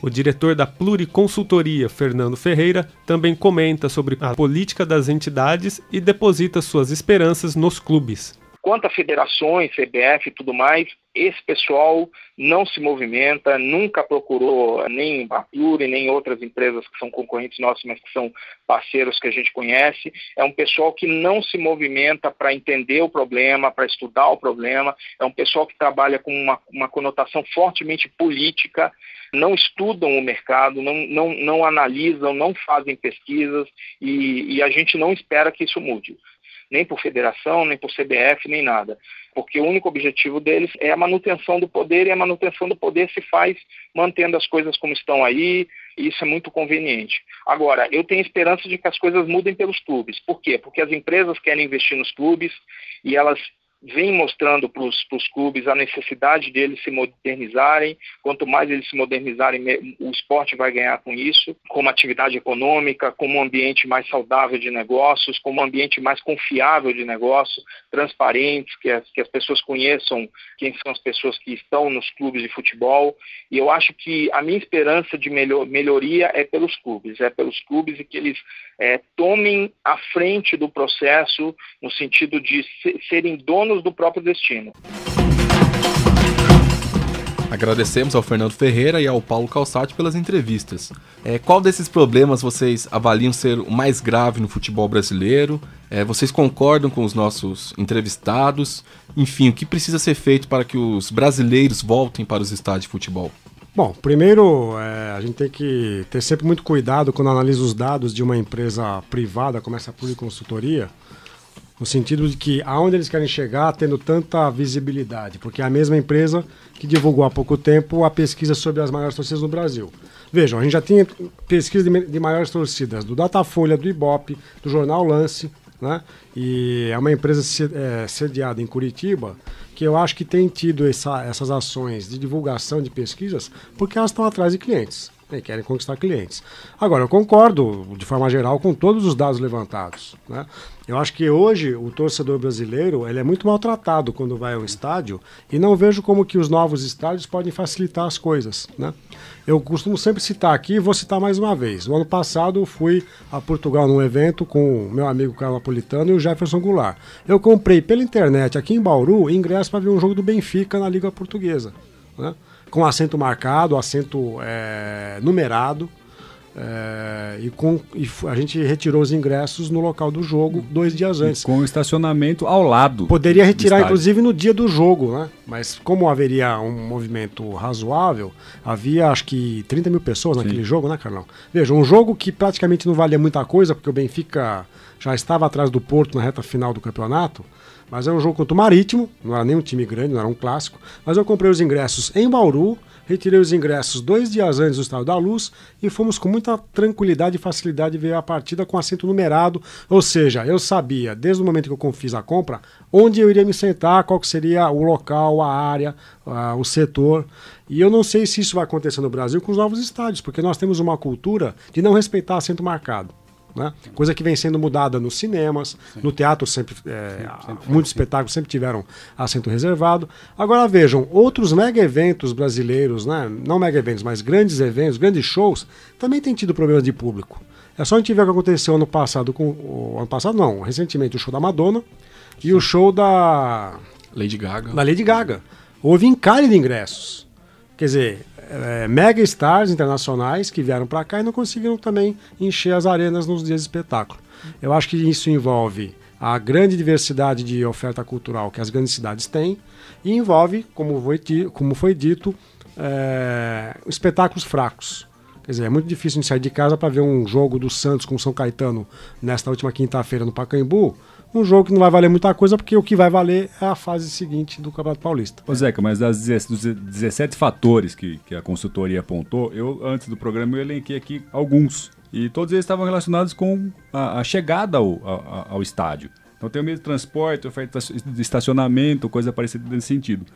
O diretor da Pluriconsultoria, Fernando Ferreira, também comenta sobre a política das entidades e deposita suas esperanças nos clubes. Quanto a federações, CBF e tudo mais, esse pessoal não se movimenta, nunca procurou nem a Pluri, nem outras empresas que são concorrentes nossos, mas que são parceiros que a gente conhece. É um pessoal que não se movimenta para entender o problema, para estudar o problema. É um pessoal que trabalha com uma conotação fortemente política, não estudam o mercado, não analisam, não fazem pesquisas e a gente não espera que isso mude. nem por federação, nem por CBF, nem nada. Porque o único objetivo deles é a manutenção do poder, e a manutenção do poder se faz mantendo as coisas como estão aí, e isso é muito conveniente. Agora, eu tenho esperança de que as coisas mudem pelos clubes. Por quê? Porque as empresas querem investir nos clubes e elas vem mostrando para os clubes a necessidade de eles se modernizarem. Quanto mais eles se modernizarem, o esporte vai ganhar com isso, como atividade econômica, como um ambiente mais saudável de negócios, como um ambiente mais confiável de negócio, transparentes, que as pessoas conheçam quem são as pessoas que estão nos clubes de futebol. E eu acho que a minha esperança de melhoria é pelos clubes e que eles tomem a frente do processo no sentido de serem donos do próprio destino. Agradecemos ao Fernando Ferreira e ao Paulo Calçati pelas entrevistas. Qual desses problemas vocês avaliam ser o mais grave no futebol brasileiro? Vocês concordam com os nossos entrevistados? Enfim, o que precisa ser feito para que os brasileiros voltem para os estádios de futebol? Bom, primeiro, a gente tem que ter sempre muito cuidado quando analisa os dados de uma empresa privada, como essa Publi Consultoria, no sentido de que aonde eles querem chegar tendo tanta visibilidade, porque é a mesma empresa que divulgou há pouco tempo a pesquisa sobre as maiores torcidas no Brasil. Vejam, a gente já tinha pesquisa de maiores torcidas do Datafolha, do Ibope, do Jornal Lance, né? E é uma empresa sediada em Curitiba, que eu acho que tem tido essas ações de divulgação de pesquisas porque elas estão atrás de clientes. E querem conquistar clientes. Agora, eu concordo, de forma geral, com todos os dados levantados, né? Eu acho que hoje o torcedor brasileiro ele é muito maltratado quando vai ao estádio e não vejo como que os novos estádios podem facilitar as coisas, né? Eu costumo sempre citar aqui e vou citar mais uma vez. No ano passado eu fui a Portugal num evento com o meu amigo Carlos Napolitano e o Jefferson Goulart. Eu comprei pela internet aqui em Bauru ingresso para ver um jogo do Benfica na Liga Portuguesa, né? Com assento marcado, assento numerado, e a gente retirou os ingressos no local do jogo 2 dias antes. E com o estacionamento ao lado. Poderia retirar, inclusive, no dia do jogo, né? Mas como haveria um movimento razoável, havia acho que 30 mil pessoas naquele jogo, né, Carlão? Veja, um jogo que praticamente não valia muita coisa, porque o Benfica já estava atrás do Porto na reta final do campeonato. Mas era um jogo contra o Marítimo, não era nem um time grande, não era um clássico. Mas eu comprei os ingressos em Bauru, retirei os ingressos 2 dias antes do Estádio da Luz e fomos com muita tranquilidade e facilidade ver a partida com assento numerado. Ou seja, eu sabia, desde o momento que eu fiz a compra, onde eu iria me sentar, qual que seria o local, a área, o setor. E eu não sei se isso vai acontecer no Brasil com os novos estádios, porque nós temos uma cultura de não respeitar assento marcado, né? Coisa que vem sendo mudada nos cinemas, no teatro sempre muitos espetáculos sempre tiveram assento reservado. Agora vejam, outros mega eventos brasileiros, né? Não mega eventos, mas grandes eventos, grandes shows, também têm tido problemas de público. É só a gente ver o que aconteceu recentemente o show da Madonna e o show da Lady Gaga. Da Lady Gaga. Houve encalhe de ingressos. Quer dizer, mega stars internacionais que vieram para cá e não conseguiram também encher as arenas nos dias de espetáculo. Eu acho que isso envolve a grande diversidade de oferta cultural que as grandes cidades têm e envolve, como foi dito, espetáculos fracos. Quer dizer, é muito difícil a gente sair de casa para ver um jogo do Santos com o São Caetano nesta última quinta-feira no Pacaembu. Um jogo que não vai valer muita coisa, porque o que vai valer é a fase seguinte do Campeonato Paulista. Ô Zeca, mas dos 17 fatores que a consultoria apontou, antes do programa, eu elenquei aqui alguns. E todos eles estavam relacionados com a chegada ao estádio. Então tem o meio de transporte, oferta de estacionamento, coisa parecida nesse sentido.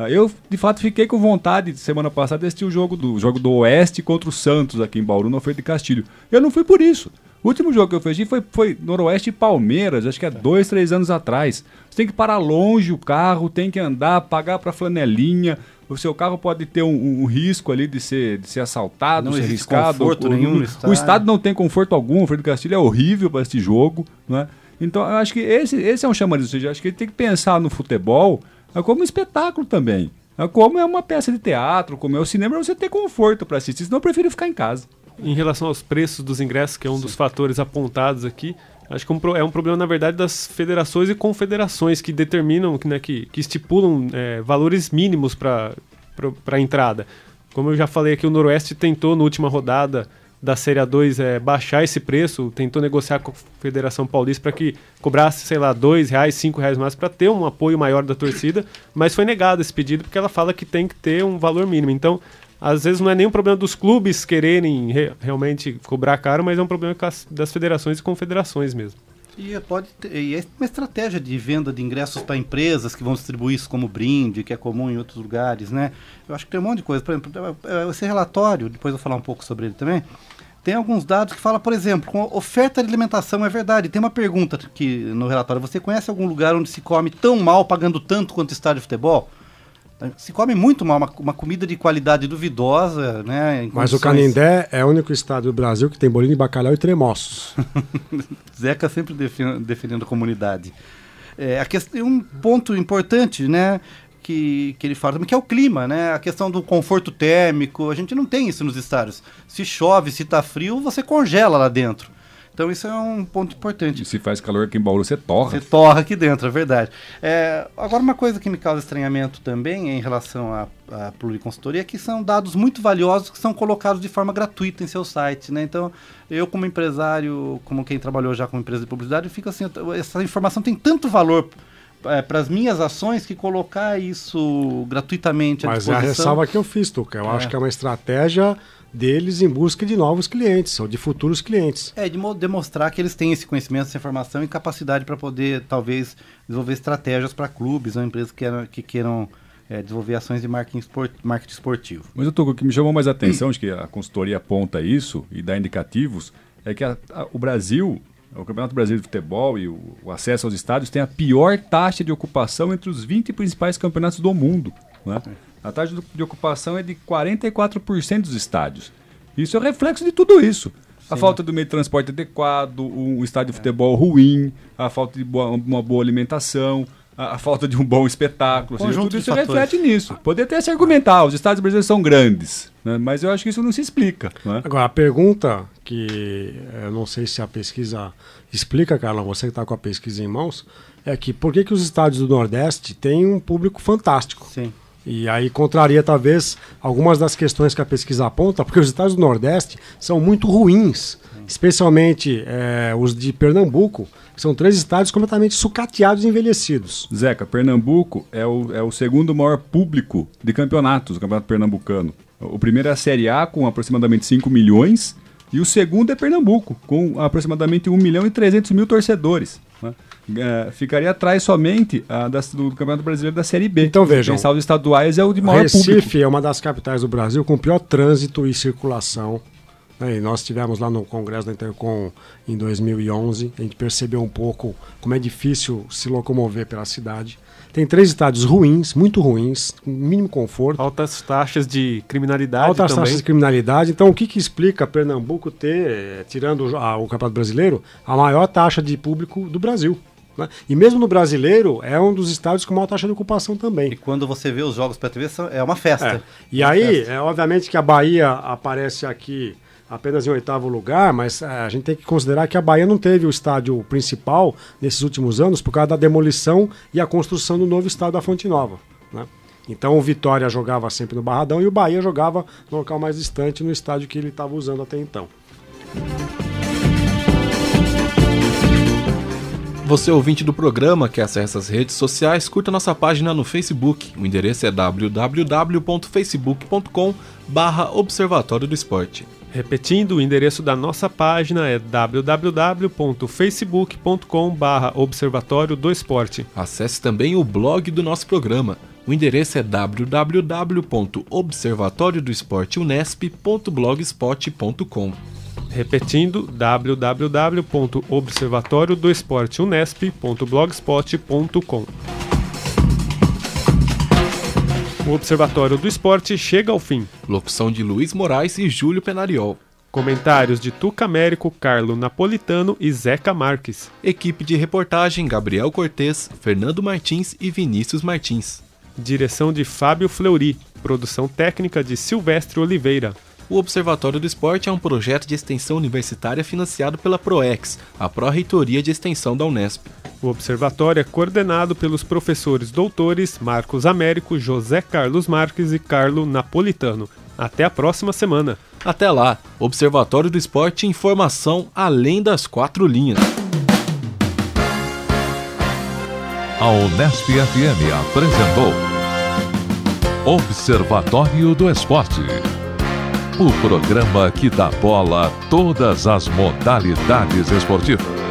Eu, de fato, fiquei com vontade, semana passada, de assistir o jogo do Oeste contra o Santos aqui em Bauru, no Alfredo de Castilho. Eu não fui por isso. O último jogo que eu fiz foi Noroeste e Palmeiras, acho que 2, 3 anos atrás. Você tem que parar longe o carro, tem que andar, pagar para flanelinha. O seu carro pode ter um risco ali de ser assaltado, não ser existe arriscado. Conforto nenhum no estádio. O estádio não tem conforto algum, o Alfredo de Castilho é horrível para esse jogo, né? Então eu acho que esse é um chamariz, ou seja, acho que ele tem que pensar no futebol como um espetáculo também. Como é uma peça de teatro, como é o cinema, para você ter conforto para assistir, senão eu prefiro ficar em casa. Em relação aos preços dos ingressos, que é um dos fatores apontados aqui, acho que é um problema, na verdade, das federações e confederações que determinam, né, que estipulam valores mínimos para a entrada. Como eu já falei aqui, o Noroeste tentou, na última rodada, da Série A2 baixar esse preço, tentou negociar com a Federação Paulista para que cobrasse, sei lá, R$2, R$5 mais para ter um apoio maior da torcida, mas foi negado esse pedido porque ela fala que tem que ter um valor mínimo. Então, às vezes não é nem um problema dos clubes quererem realmente cobrar caro, mas é um problema das federações e confederações mesmo. E é uma estratégia de venda de ingressos para empresas que vão distribuir isso como brinde, que é comum em outros lugares, né? Eu acho que tem um monte de coisa. Por exemplo, esse relatório, depois eu vou falar um pouco sobre ele também, tem alguns dados que falam, por exemplo, com oferta de alimentação, é verdade. Tem uma pergunta aqui no relatório: você conhece algum lugar onde se come tão mal, pagando tanto quanto estádio de futebol? Se come muito mal, uma comida de qualidade duvidosa, né? Mas o Canindé é o único estado do Brasil que tem bolinho de bacalhau e tremoços. Zeca sempre defendendo a comunidade. Um ponto importante, né, que ele fala também, que é o clima, né? A questão do conforto térmico. A gente não tem isso nos estádios. Se chove, se está frio, você congela lá dentro. Então isso é um ponto importante. E se faz calor aqui em Bauru, você torra. Você torra aqui dentro, é verdade. Agora, uma coisa que me causa estranhamento também em relação à pluriconsultoria é que são dados muito valiosos que são colocados de forma gratuita em seu site, né? Então, eu como empresário, como quem trabalhou já com empresa de publicidade, fico assim, essa informação tem tanto valor para as minhas ações que colocar isso gratuitamente à disposição. Mas é a ressalva que eu fiz, Tuca. Eu acho que é uma estratégia deles em busca de novos clientes ou de futuros clientes. De demonstrar que eles têm esse conhecimento, essa informação e capacidade para poder, talvez, desenvolver estratégias para clubes ou empresas que queiram desenvolver ações de marketing esportivo. Mas o que me chamou mais a atenção, de que a consultoria aponta isso e dá indicativos, é que o Brasil, o Campeonato Brasileiro de Futebol e o acesso aos estádios tem a pior taxa de ocupação entre os 20 principais campeonatos do mundo, né? A taxa de ocupação é de 44% dos estádios. Isso é o reflexo de tudo isso. Sim. A falta do meio de transporte adequado, um estádio de futebol ruim, a falta de uma boa alimentação, a falta de um bom espetáculo. Tudo isso reflete nisso. Poderia até se argumentar, os estádios brasileiros são grandes, né? Mas eu acho que isso não se explica. Né? Agora, a pergunta que eu não sei se a pesquisa explica, Carlão, você que está com a pesquisa em mãos, é que por que os estádios do Nordeste têm um público fantástico? Sim. E aí contraria talvez algumas das questões que a pesquisa aponta, porque os estádios do Nordeste são muito ruins, especialmente os de Pernambuco, que são 3 estádios completamente sucateados e envelhecidos. Zeca, Pernambuco é o segundo maior público de campeonatos, o campeonato pernambucano. O primeiro é a Série A, com aproximadamente 5 milhões, e o segundo é Pernambuco, com aproximadamente 1.300.000 torcedores, né? Ficaria atrás somente do Campeonato Brasileiro da Série B. Então vejam, pensar os estaduais é o de maior público. Recife é uma das capitais do Brasil com pior trânsito e circulação, né? E nós estivemos lá no Congresso da Intercom em 2011, a gente percebeu um pouco como é difícil se locomover pela cidade. Tem 3 estádios ruins, muito ruins, com mínimo conforto. Altas taxas de criminalidade Altas também. taxas de criminalidade. Então, o que explica Pernambuco ter, tirando o Campeonato Brasileiro, a maior taxa de público do Brasil, né? E mesmo no Brasileiro, é um dos estádios com maior taxa de ocupação também. E quando você vê os jogos pela TV, é uma festa. E aí, obviamente que a Bahia aparece aqui apenas em 8º lugar, mas a gente tem que considerar que a Bahia não teve o estádio principal nesses últimos anos por causa da demolição e a construção do novo estádio da Fonte Nova, né? Então o Vitória jogava sempre no Barradão e o Bahia jogava no local mais distante, no estádio que ele estava usando até então. Você, ouvinte do programa, que acessa as redes sociais, curta nossa página no Facebook. O endereço é www.facebook.com/Observatório do Esporte. Repetindo, o endereço da nossa página é www.facebook.com/Observatório do Esporte. Acesse também o blog do nosso programa. O endereço é www.observatoriodoesporteunesp.blogspot.com. Repetindo, www.observatoriodoesporteunesp.blogspot.com. O Observatório do Esporte chega ao fim. Locução de Luiz Moraes e Júlio Penariol. Comentários de Tuca Américo, Carlo Napolitano e Zeca Marques. Equipe de reportagem Gabriel Cortez, Fernando Martins e Vinícius Martins. Direção de Fábio Fleury. Produção técnica de Silvestre Oliveira. O Observatório do Esporte é um projeto de extensão universitária financiado pela PROEX, a Pró-Reitoria de Extensão da Unesp. O Observatório é coordenado pelos professores doutores Marcos Américo, José Carlos Marques e Carlo Napolitano. Até a próxima semana. Até lá, Observatório do Esporte, informação além das 4 linhas. A Unesp FM apresentou Observatório do Esporte, o programa que dá bola a todas as modalidades esportivas.